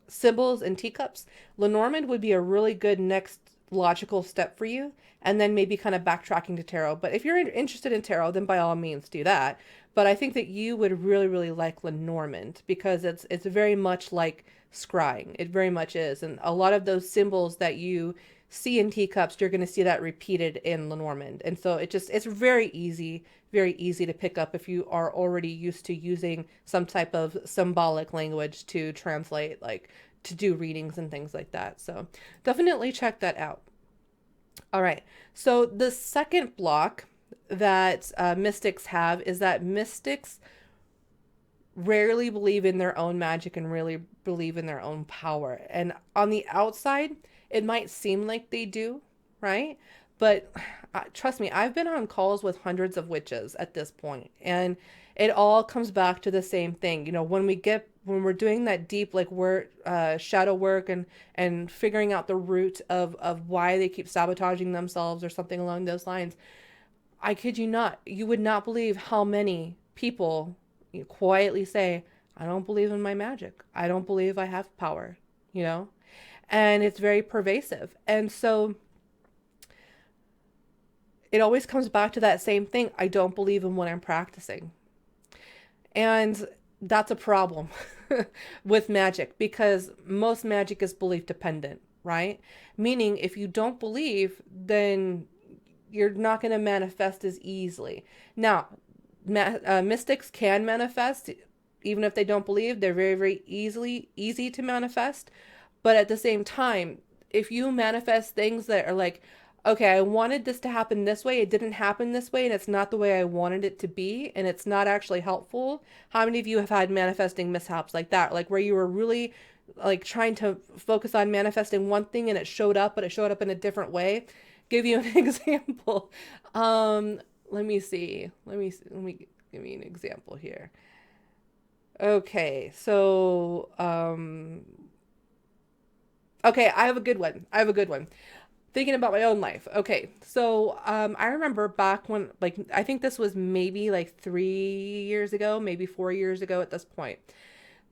symbols and teacups, Lenormand would be a really good next logical step for you, and then maybe kind of backtracking to tarot. But if you're interested in tarot, then by all means do that. But I think that you would really, really like Lenormand because it's very much like scrying. It very much is. And a lot of those symbols that you see in teacups, you're going to see that repeated in Lenormand. And so it's very easy to pick up if you are already used to using some type of symbolic language to translate like to do readings and things like that. So definitely check that out. All right. So the second block that mystics have is that mystics rarely believe in their own magic and really believe in their own power. And on the outside, it might seem like they do, right? But trust me, I've been on calls with hundreds of witches at this point, and it all comes back to the same thing. You know, when we're doing that deep like work, shadow work, and figuring out the root of why they keep sabotaging themselves or something along those lines. I kid you not, you would not believe how many people quietly say, I don't believe in my magic. I don't believe I have power, you know? And it's very pervasive. And so it always comes back to that same thing. I don't believe in what I'm practicing. And that's a problem with magic, because most magic is belief dependent, right? Meaning if you don't believe, then you're not going to manifest as easily. Now, mystics can manifest even if they don't believe. They're very, very easy to manifest. But at the same time, if you manifest things that are like, okay, I wanted this to happen this way, it didn't happen this way, and it's not the way I wanted it to be, and it's not actually helpful. How many of you have had manifesting mishaps like that? Like where you were really like trying to focus on manifesting one thing and it showed up, but it showed up in a different way. Give you an example. Let me see. Let me give me an example here. Okay, so okay, I have a good one. Thinking about my own life. Okay, so I remember back when, like, I think this was maybe like 3 years ago, maybe 4 years ago at this point.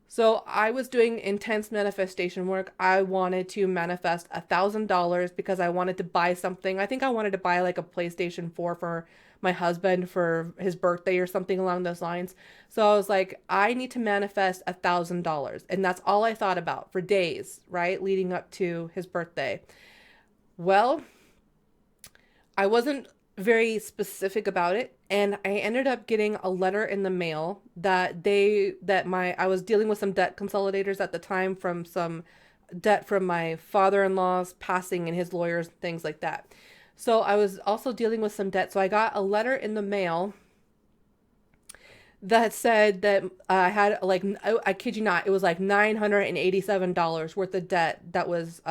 So I was doing intense manifestation work. I wanted to manifest $1,000 because I wanted to buy something. I think I wanted to buy like a PlayStation 4 for my husband for his birthday or something along those lines. So I was like, I need to manifest $1,000. And that's all I thought about for days, right? Leading up to his birthday. Well, I wasn't very specific about it, and I ended up getting a letter in the mail that I was dealing with some debt consolidators at the time from some debt from my father-in-law's passing and his lawyers, things like that. So I was also dealing with some debt. So I got a letter in the mail that said that I had like, I kid you not, it was like $987 worth of debt that was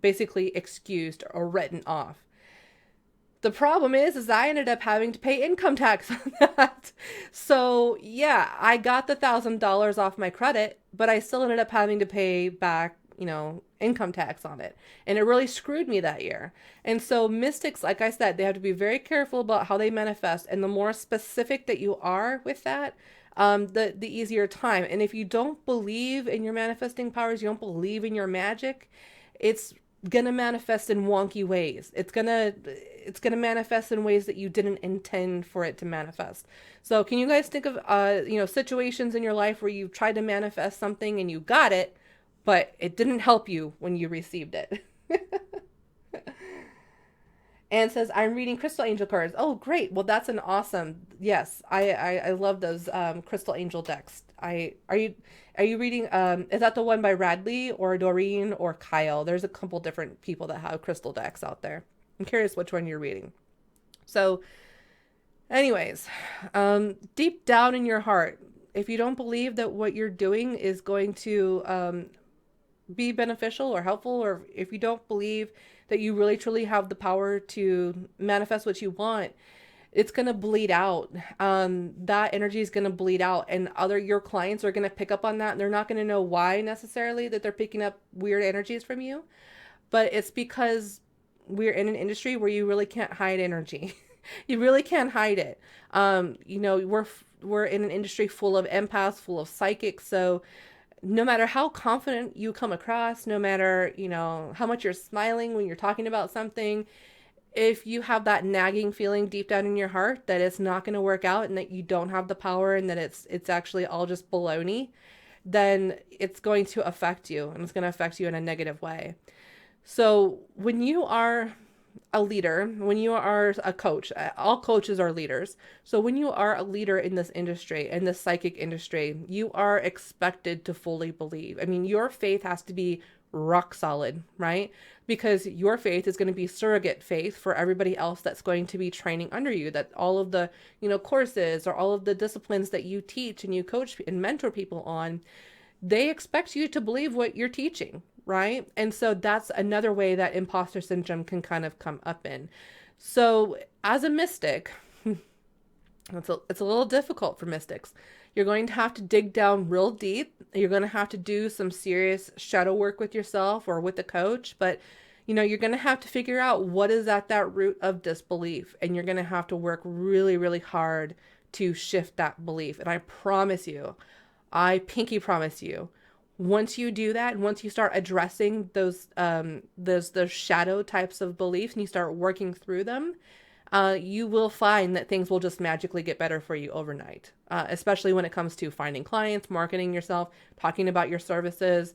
basically excused or written off. The problem is I ended up having to pay income tax on that. So yeah, I got the $1,000 off my credit, but I still ended up having to pay back, income tax on it. And it really screwed me that year. And so mystics, like I said, they have to be very careful about how they manifest. And the more specific that you are with that, the easier time. And if you don't believe in your manifesting powers, you don't believe in your magic, it's gonna manifest in wonky ways. It's gonna manifest in ways that you didn't intend for it to manifest. So can you guys think of situations in your life where you tried to manifest something and you got it, but it didn't help you when you received it? And says, I'm reading crystal angel cards. Oh, great. Well, that's an awesome. Yes, I love those crystal angel decks. Are you reading, is that the one by Radley or Doreen or Kyle? There's a couple different people that have crystal decks out there. I'm curious which one you're reading. So anyways, deep down in your heart, if you don't believe that what you're doing is going to be beneficial or helpful, or if you don't believe that you really truly have the power to manifest what you want, it's going to bleed out. That energy is going to bleed out, and your clients are going to pick up on that. And they're not going to know why necessarily that they're picking up weird energies from you, but it's because we're in an industry where you really can't hide energy. You really can't hide it. We're in an industry full of empaths, full of psychics. So no matter how confident you come across, no matter, how much you're smiling when you're talking about something, if you have that nagging feeling deep down in your heart that it's not going to work out and that you don't have the power and that it's actually all just baloney, then it's going to affect you, and it's going to affect you in a negative way. So when you are a leader, when you are a coach, all coaches are leaders. So when you are a leader in this industry, in this psychic industry, you are expected to fully believe. I mean, your faith has to be rock solid, right? Because your faith is going to be surrogate faith for everybody else that's going to be training under you, that all of the, courses or all of the disciplines that you teach and you coach and mentor people on, they expect you to believe what you're teaching, right? And so that's another way that imposter syndrome can kind of come up in. So as a mystic, it's a little difficult for mystics. You're going to have to dig down real deep. You're going to have to do some serious shadow work with yourself or with a coach, but you're going to have to figure out what is at that root of disbelief, and you're going to have to work really, really hard to shift that belief. And I promise you, I pinky promise you, once you do that, and once you start addressing those shadow types of beliefs and you start working through them, you will find that things will just magically get better for you overnight, especially when it comes to finding clients, marketing yourself, talking about your services,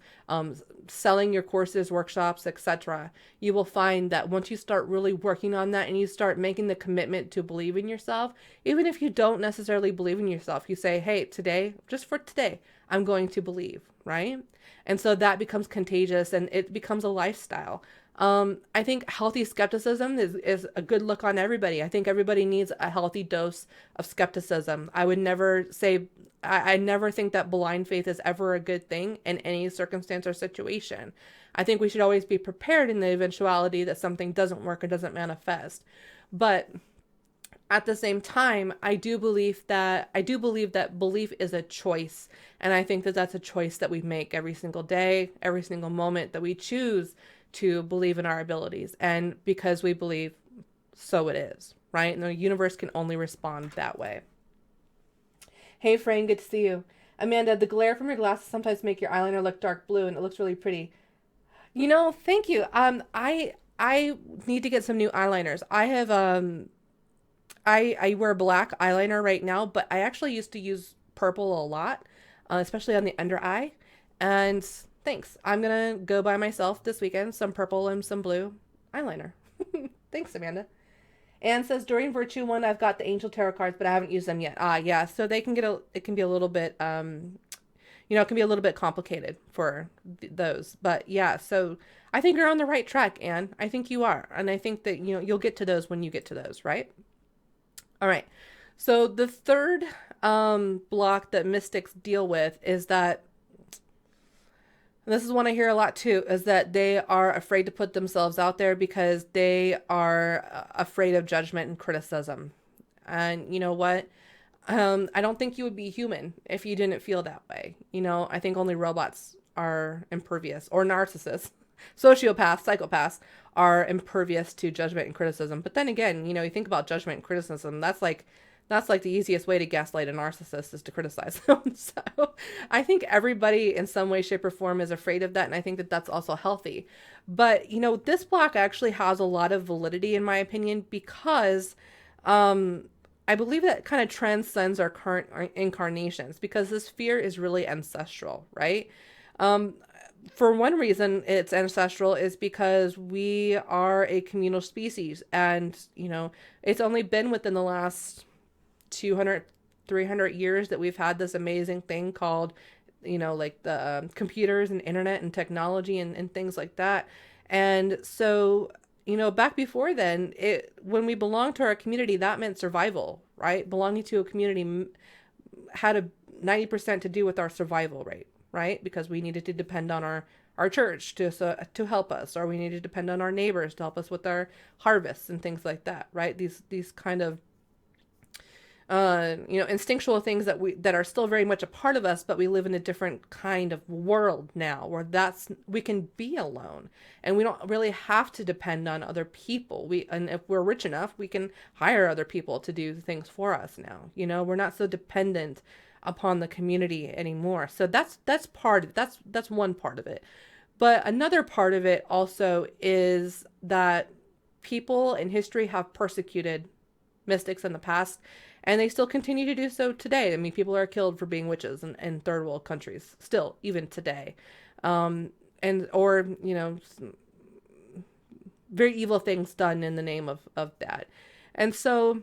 selling your courses, workshops, etc. You will find that once you start really working on that and you start making the commitment to believe in yourself, even if you don't necessarily believe in yourself, you say, hey, today, just for today, I'm going to believe, right? And so that becomes contagious and it becomes a lifestyle. I think healthy skepticism is a good look on everybody. I think everybody needs a healthy dose of skepticism. I would never say, I never think that blind faith is ever a good thing in any circumstance or situation. I think we should always be prepared in the eventuality that something doesn't work or doesn't manifest. But at the same time, I do believe that belief is a choice. And I think that that's a choice that we make every single day, every single moment that we choose to believe in our abilities. And because we believe, so it is, right? And the universe can only respond that way. Hey, Frank, good to see you. Amanda, the glare from your glasses sometimes make your eyeliner look dark blue and it looks really pretty. Thank you. I need to get some new eyeliners. I have, I wear black eyeliner right now, but I actually used to use purple a lot, especially on the under eye. And thanks. I'm going to go buy myself this weekend some purple and some blue eyeliner. Thanks, Amanda. Anne says, during Virtue 1, I've got the Angel Tarot cards, but I haven't used them yet. Yeah. So they can it can be a little bit, it can be a little bit complicated for those. But yeah, so I think you're on the right track, Anne. I think you are. And I think that, you'll get to those when you get to those, right? All right. So the third block that mystics deal with is that, and this is one I hear a lot too, is that they are afraid to put themselves out there because they are afraid of judgment and criticism. And you know what? I don't think you would be human if you didn't feel that way. I think only robots are impervious, or narcissists, sociopaths, psychopaths are impervious to judgment and criticism. But then again, you think about judgment and criticism, that's like the easiest way to gaslight a narcissist is to criticize them. So I think everybody in some way, shape, or form is afraid of that. And I think that that's also healthy. But, this block actually has a lot of validity, in my opinion, because I believe that kind of transcends our current incarnations, because this fear is really ancestral, right? For one reason it's ancestral is because we are a communal species. And, it's only been within the last 200, 300 years that we've had this amazing thing called, like the computers and internet and technology and things like that. And so, back before then, when we belonged to our community, that meant survival, right? Belonging to a community had a 90% to do with our survival rate, right? Because we needed to depend on our church to help us, or we needed to depend on our neighbors to help us with our harvests and things like that, right? These kind of instinctual things that are still very much a part of us, but we live in a different kind of world now where we can be alone and we don't really have to depend on other people. And if we're rich enough, we can hire other people to do things for us now. We're not so dependent upon the community anymore. So that's one part of it. But another part of it also is that people in history have persecuted mystics in the past, and they still continue to do so today. I mean, people are killed for being witches in third world countries still, even today. very evil things done in the name of that. And so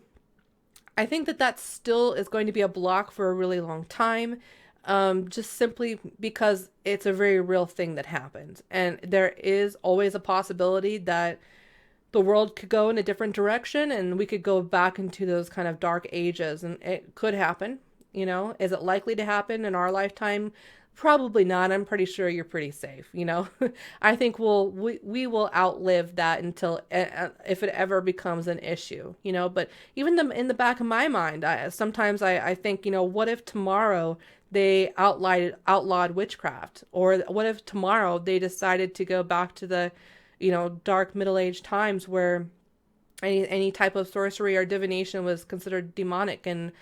I think that that still is going to be a block for a really long time, just simply because it's a very real thing that happens. And there is always a possibility that the world could go in a different direction and we could go back into those kind of dark ages, and it could happen. Is it likely to happen in our lifetime? Probably not. I'm pretty sure you're pretty safe. I think we will outlive that until if it ever becomes an issue. But even in the back of my mind, sometimes I think, what if tomorrow they outlawed witchcraft, or what if tomorrow they decided to go back to the dark Middle Age times where any type of sorcery or divination was considered demonic, and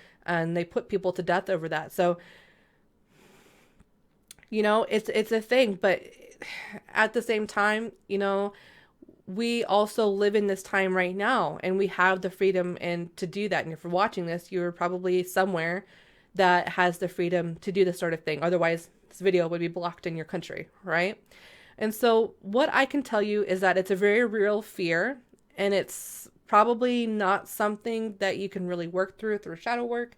they put people to death over that. So it's a thing, but at the same time, we also live in this time right now, and we have the freedom and to do that. And if you're watching this, you're probably somewhere that has the freedom to do this sort of thing. Otherwise, this video would be blocked in your country, right? And so what I can tell you is that it's a very real fear, and it's probably not something that you can really work through shadow work.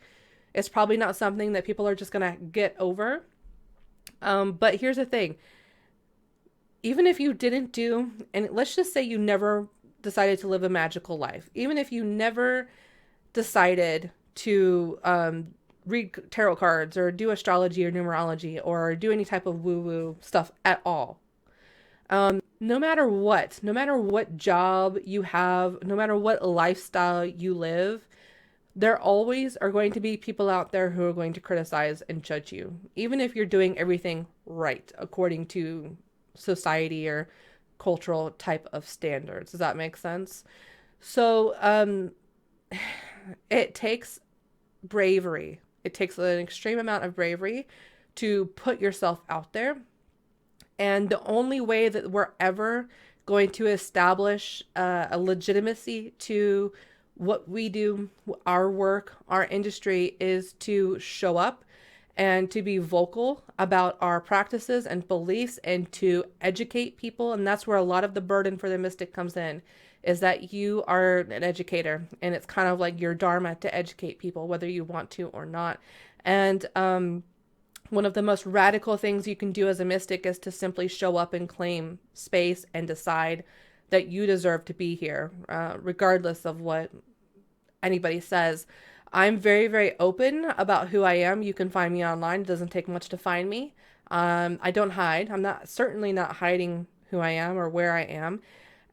It's probably not something that people are just going to get over. But here's the thing. Even if you didn't do, and let's just say you never decided to live a magical life, even if you never decided to read tarot cards or do astrology or numerology or do any type of woo-woo stuff at all, no matter what job you have, no matter what lifestyle you live, there always are going to be people out there who are going to criticize and judge you, even if you're doing everything right according to society or cultural type of standards. Does that make sense? So it takes bravery. It takes an extreme amount of bravery to put yourself out there. And the only way that we're ever going to establish a legitimacy to what we do, our work, our industry, is to show up and to be vocal about our practices and beliefs and to educate people. And that's where a lot of the burden for the mystic comes in, is that you are an educator, and it's kind of like your Dharma to educate people, whether you want to or not. And one of the most radical things you can do as a mystic is to simply show up and claim space and decide that you deserve to be here, regardless of what anybody says. I'm very, very open about who I am. You can find me online. It doesn't take much to find me. I don't hide. I'm certainly not hiding who I am or where I am.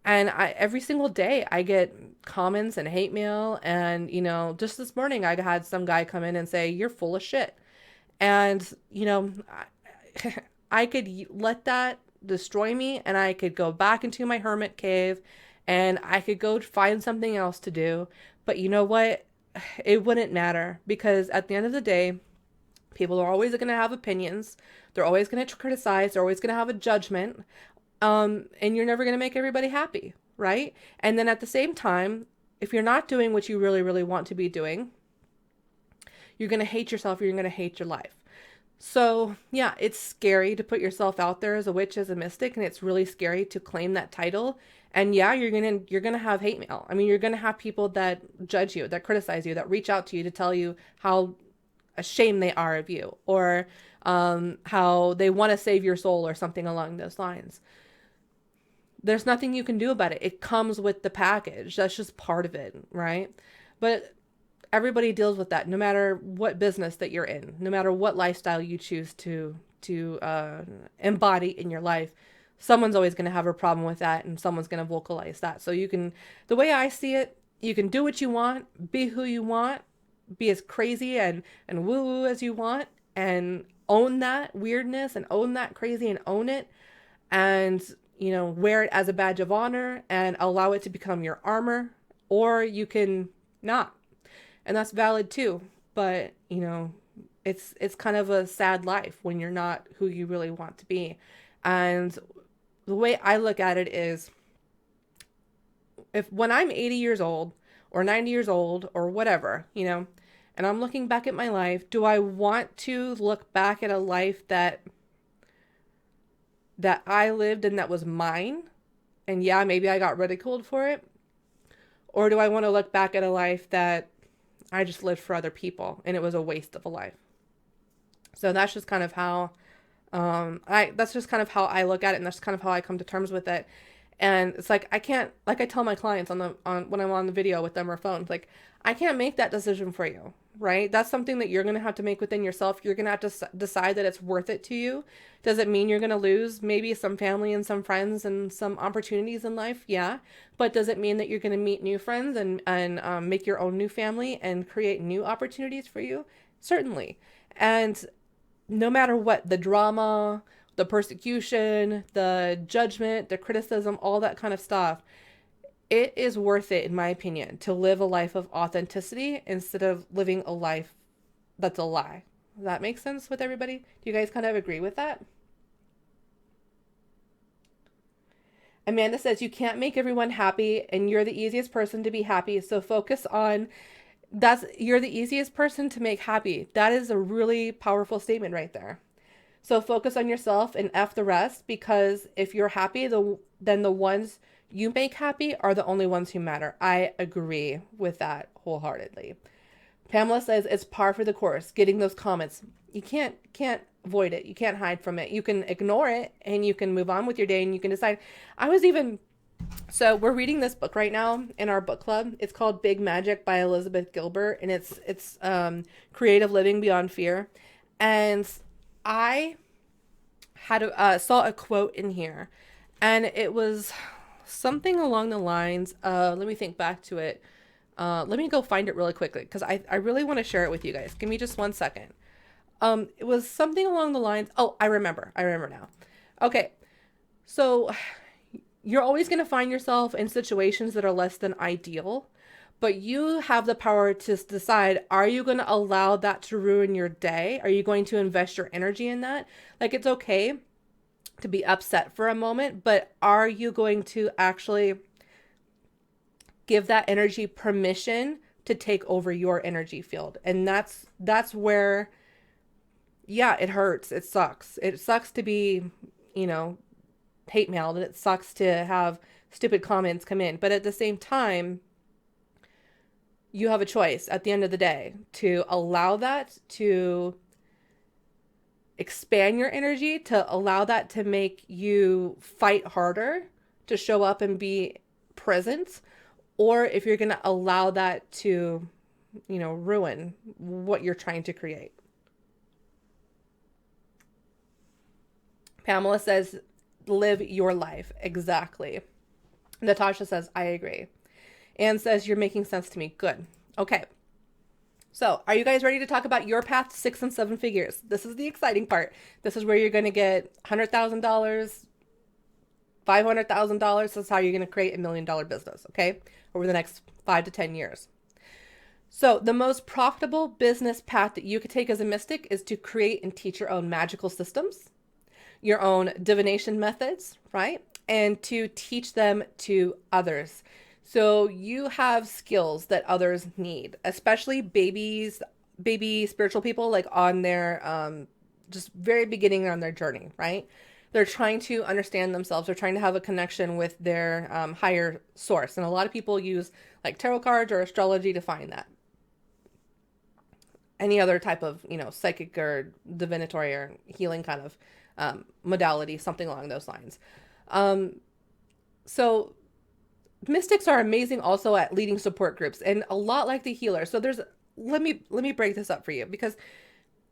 And every single day I get comments and hate mail. And, just this morning I had some guy come in and say, "You're full of shit." And, I could let that destroy me, and I could go back into my hermit cave, and I could go find something else to do. But you know what? It wouldn't matter, because at the end of the day, people are always going to have opinions. They're always going to criticize. They're always going to have a judgment. And you're never going to make everybody happy, right? And then at the same time, if you're not doing what you really, really want to be doing, you're going to hate yourself, or you're going to hate your life. So yeah, it's scary to put yourself out there as a witch, as a mystic, and it's really scary to claim that title. And yeah, you're going to have hate mail. I mean, you're going to have people that judge you, that criticize you, that reach out to you to tell you how ashamed they are of you, or how they want to save your soul, or something along those lines. There's nothing you can do about it. It comes with the package. That's just part of it, right? But everybody deals with that, no matter what business that you're in, no matter what lifestyle you choose to embody in your life. Someone's always going to have a problem with that, and someone's going to vocalize that. So the way I see it, you can do what you want, be who you want, be as crazy and woo-woo as you want, and own that weirdness and own that crazy and own it, and, wear it as a badge of honor and allow it to become your armor, or you can not. And that's valid too. But, it's kind of a sad life when you're not who you really want to be. And the way I look at it is, when I'm 80 years old or 90 years old or whatever, and I'm looking back at my life, do I want to look back at a life that I lived and that was mine? And yeah, maybe I got ridiculed for it. Or do I want to look back at a life that I just lived for other people and it was a waste of a life? So that's just kind of how that's just kind of how I look at it, and that's kind of how I come to terms with it. And it's like I can't, like I tell my clients on when I'm on the video with them or phone, like I can't make that decision for you, right? That's something that you're going to have to make within yourself. You're going to have to decide that it's worth it to you. Does it mean you're going to lose maybe some family and some friends and some opportunities in life? Yeah. But does it mean that you're going to meet new friends and make your own new family and create new opportunities for you? Certainly. And no matter what, the drama, the persecution, the judgment, the criticism, all that kind of stuff, it is worth it, in my opinion, to live a life of authenticity instead of living a life that's a lie. Does that make sense with everybody? Do you guys kind of agree with that? Amanda says, you can't make everyone happy, and you're the easiest person to be happy. So focus on you're the easiest person to make happy. That is a really powerful statement right there. So focus on yourself and F the rest, because if you're happy, then the ones you make happy are the only ones who matter. I agree with that wholeheartedly. Pamela says it's par for the course. Getting those comments, you can't avoid it. You can't hide from it. You can ignore it and you can move on with your day, and you can decide. So we're reading this book right now in our book club. It's called Big Magic by Elizabeth Gilbert, and it's Creative Living Beyond Fear. And I saw a quote in here, and it was something along the lines of, let me think back to it. Let me go find it really quickly, because I really want to share it with you guys. Give me just 1 second. It was something along the lines. Oh, I remember now. Okay. So you're always going to find yourself in situations that are less than ideal, but you have the power to decide, are you going to allow that to ruin your day? Are you going to invest your energy in that? Like, it's okay to be upset for a moment, but are you going to actually give that energy permission to take over your energy field? And that's where, yeah, it hurts. It sucks. It sucks to be, hate mailed, and it sucks to have stupid comments come in. But at the same time, you have a choice at the end of the day to allow that to expand your energy, to allow that to make you fight harder to show up and be present, or if you're going to allow that to, ruin what you're trying to create. Pamela says, live your life. Exactly. Natasha says, I agree. Anne says, you're making sense to me. Good. Okay. So are you guys ready to talk about your path to 6 and 7 figures? This is the exciting part. This is where you're going to get $100,000, $500,000. This is how you're going to create $1 million business. Okay. Over the next 5 to 10 years. So the most profitable business path that you could take as a mystic is to create and teach your own magical systems, your own divination methods, right? And to teach them to others. So you have skills that others need, especially baby spiritual people, like on their, just very beginning on their journey, right? They're trying to understand themselves. They're trying to have a connection with their higher source. And a lot of people use like tarot cards or astrology to find that. Any other type of, psychic or divinatory or healing kind of modality, something along those lines. So mystics are amazing also at leading support groups, and a lot like the healer. So let me break this up for you, because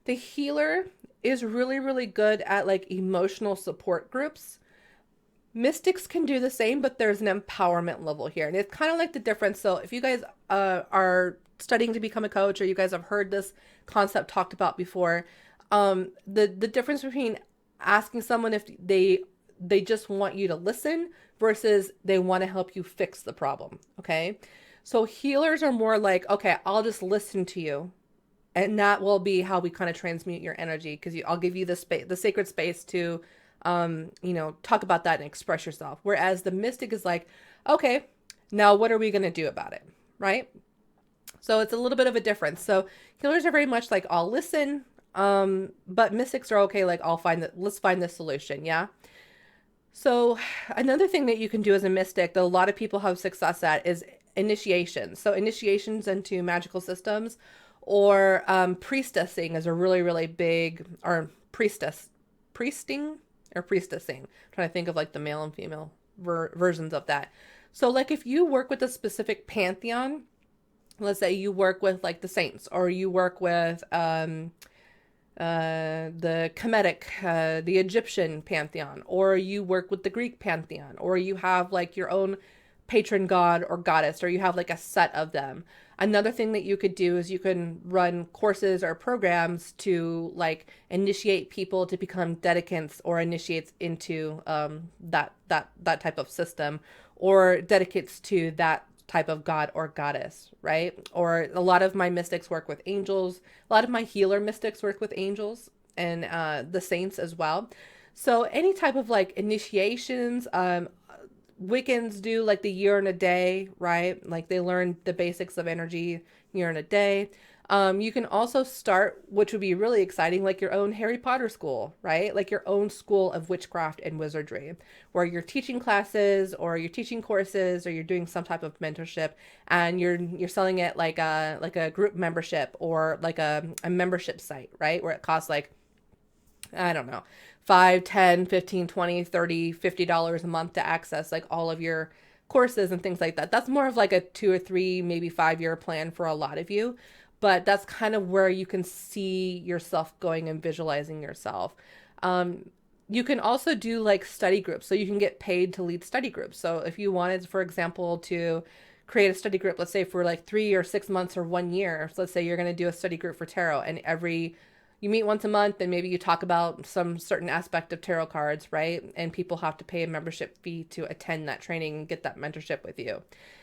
the healer is really, really good at like emotional support groups. Mystics can do the same, but there's an empowerment level here. And it's kind of like the difference. So if you guys are studying to become a coach, or you guys have heard this concept talked about before, the difference between asking someone if they just want you to listen versus they want to help you fix the problem. Okay. So healers are more like, okay, I'll just listen to you. And that will be how we kind of transmute your energy, because I'll give you the sacred space to, talk about that and express yourself. Whereas the mystic is like, okay, now what are we going to do about it? Right. So it's a little bit of a difference. So healers are very much like, I'll listen. But mystics are okay. Like, let's find the solution. Yeah. So another thing that you can do as a mystic that a lot of people have success at is initiations. So initiations into magical systems, or priestessing is a really, really big, or priesting or priestessing. I'm trying to think of like the male and female versions of that. So like if you work with a specific pantheon, let's say you work with like the saints, or you work with the Kemetic, the Egyptian pantheon, or you work with the Greek pantheon, or you have like your own patron god or goddess, or you have like a set of them. Another thing that you could do is you can run courses or programs to like initiate people to become dedicants or initiates into that type of system, or dedicates to that type of god or goddess, right? Or a lot of my mystics work with angels. A lot of my healer mystics work with angels and the saints as well. So any type of like initiations, Wiccans do like the year and a day, right? Like they learn the basics of energy year and a day. You can also start, which would be really exciting, like your own Harry Potter school, right? Like your own school of witchcraft and wizardry, where you're teaching classes or you're teaching courses or you're doing some type of mentorship, and you're selling it like a group membership, or like a membership site, right? Where it costs like, I don't know, 5, 10, 15, 20, 30, $50 a month to access like all of your courses and things like that. That's more of like a 2 or 3, maybe 5 year plan for a lot of you. But that's kind of where you can see yourself going and visualizing yourself. You can also do like study groups. So you can get paid to lead study groups. So if you wanted, for example, to create a study group, let's say for like 3 or 6 months or 1 year. So let's say you're going to do a study group for tarot, and you meet once a month and maybe you talk about some certain aspect of tarot cards, right? And people have to pay a membership fee to attend that training and get that mentorship with you.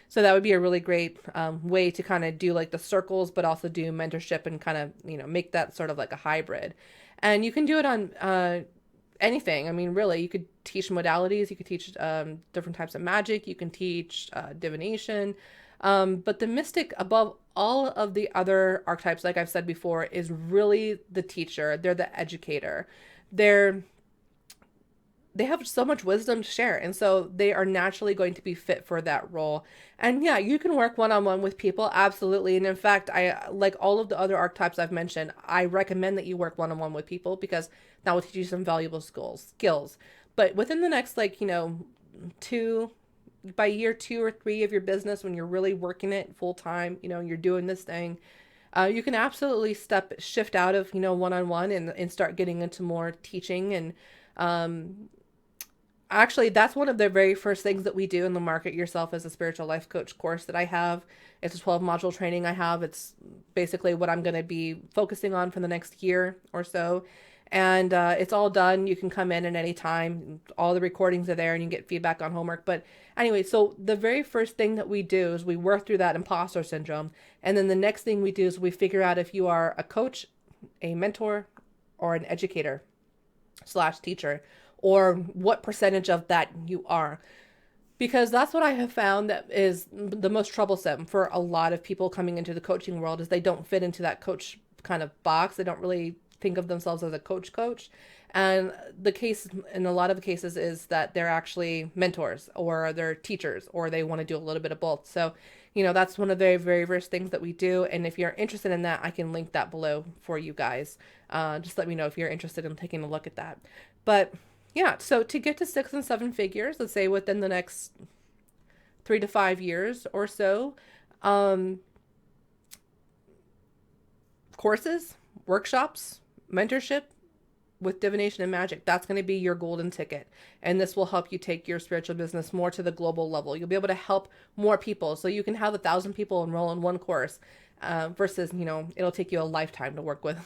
So that would be a really great way to kind of do like the circles, but also do mentorship and kind of, make that sort of like a hybrid. And you can do it on anything. I mean, really, you could teach modalities, you could teach different types of magic, you can teach divination. But the mystic, above all of the other archetypes, like I've said before, is really the teacher. They're the educator. They have so much wisdom to share, and so they are naturally going to be fit for that role. And yeah, you can work one-on-one with people, absolutely. And in fact, I like all of the other archetypes I've mentioned, I recommend that you work one-on-one with people, because that will teach you some valuable skills. But within the next, like, two by year 2 or 3 of your business, when you're really working it full time, you're doing this thing, you can absolutely shift out of one-on-one and start getting into more teaching. And actually, that's one of the very first things that we do in the Market Yourself as a Spiritual Life Coach course that I have. It's a 12-module training I have. It's basically what I'm going to be focusing on for the next year or so. And it's all done. You can come in at any time. All the recordings are there, and you can get feedback on homework. But anyway, so the very first thing that we do is we work through that imposter syndrome. And then the next thing we do is we figure out if you are a coach, a mentor, or an educator / teacher, or what percentage of that you are. Because that's what I have found that is the most troublesome for a lot of people coming into the coaching world, is they don't fit into that coach kind of box. They don't really think of themselves as a coach. And the case in a lot of the cases is that they're actually mentors, or they're teachers, or they want to do a little bit of both. So, that's one of the very, very first things that we do. And if you're interested in that, I can link that below for you guys. Just let me know if you're interested in taking a look at that. But yeah, so to get to 6 and 7 figures, let's say within the next 3 to 5 years or so, courses, workshops, mentorship with divination and magic, that's going to be your golden ticket. And this will help you take your spiritual business more to the global level. You'll be able to help more people. So you can have 1,000 people enroll in one course versus, it'll take you a lifetime to work with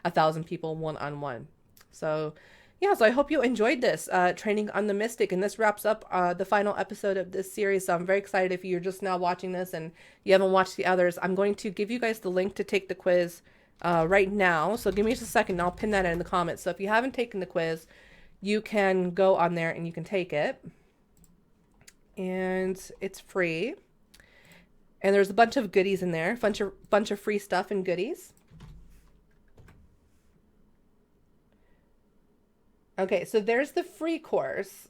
1,000 people one-on-one. So yeah, so I hope you enjoyed this training on the mystic, and this wraps up the final episode of this series. So I'm very excited if you're just now watching this and you haven't watched the others. I'm going to give you guys the link to take the quiz right now. So give me just a second and I'll pin that in the comments. So if you haven't taken the quiz, you can go on there and you can take it. And it's free. And there's a bunch of goodies in there, bunch of free stuff and goodies. Okay, so there's the free course.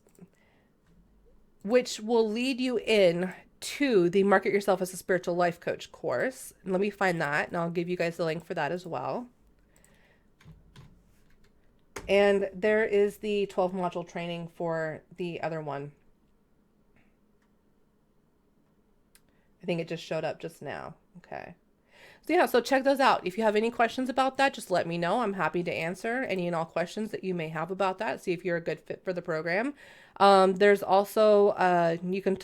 which will lead you in to the Market Yourself as a Spiritual Life Coach course. And let me find that, and I'll give you guys the link for that as well. And there is the 12 module training for the other one. I think it just showed up just now. Okay. So yeah, so check those out. If you have any questions about that, just let me know. I'm happy to answer any and all questions that you may have about that. See if you're a good fit for the program. There's also, you can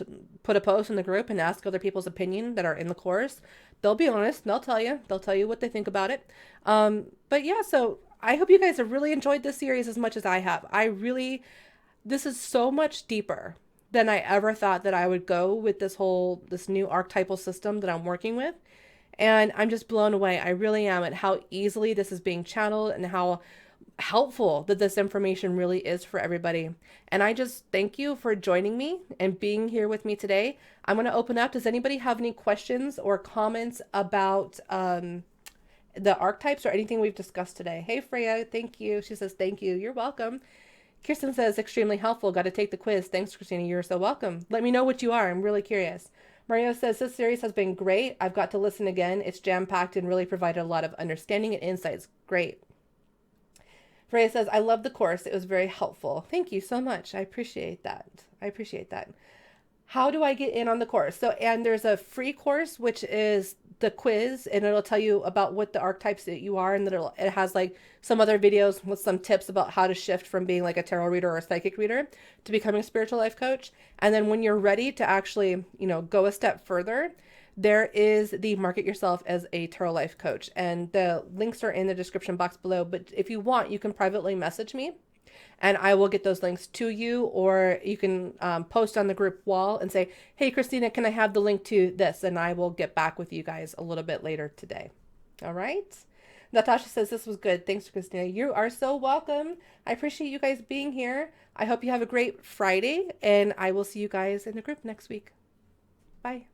put a post in the group and ask other people's opinion that are in the course. They'll be honest. They'll tell you. They'll tell you what they think about it. But yeah, so I hope you guys have really enjoyed this series as much as I have. This is so much deeper than I ever thought that I would go with this new archetypal system that I'm working with. And I'm just blown away. I really am at how easily this is being channeled and how helpful that this information really is for everybody. And I just thank you for joining me and being here with me today. I'm going to open up. Does anybody have any questions or comments about the archetypes or anything we've discussed today? Hey, Freya, thank you. She says, thank you. You're welcome. Kirsten says, extremely helpful. Got to take the quiz. Thanks, Christina. You're so welcome. Let me know what you are. I'm really curious. Mario says, this series has been great. I've got to listen again. It's jam-packed and really provided a lot of understanding and insights. Great. Freya says, I love the course. It was very helpful. Thank you so much. I appreciate that. How do I get in on the course? So, and there's a free course, which is the quiz, and it'll tell you about what the archetypes that you are, and that it has like some other videos with some tips about how to shift from being like a tarot reader or a psychic reader to becoming a spiritual life coach. And then when you're ready to actually, go a step further, there is the Market Yourself as a Tarot Life Coach, and the links are in the description box below. But if you want, you can privately message me and I will get those links to you, or you can post on the group wall and say, hey, Christina, can I have the link to this? And I will get back with you guys a little bit later today. All right. Natasha says this was good. Thanks, Christina. You are so welcome. I appreciate you guys being here. I hope you have a great Friday, and I will see you guys in the group next week. Bye.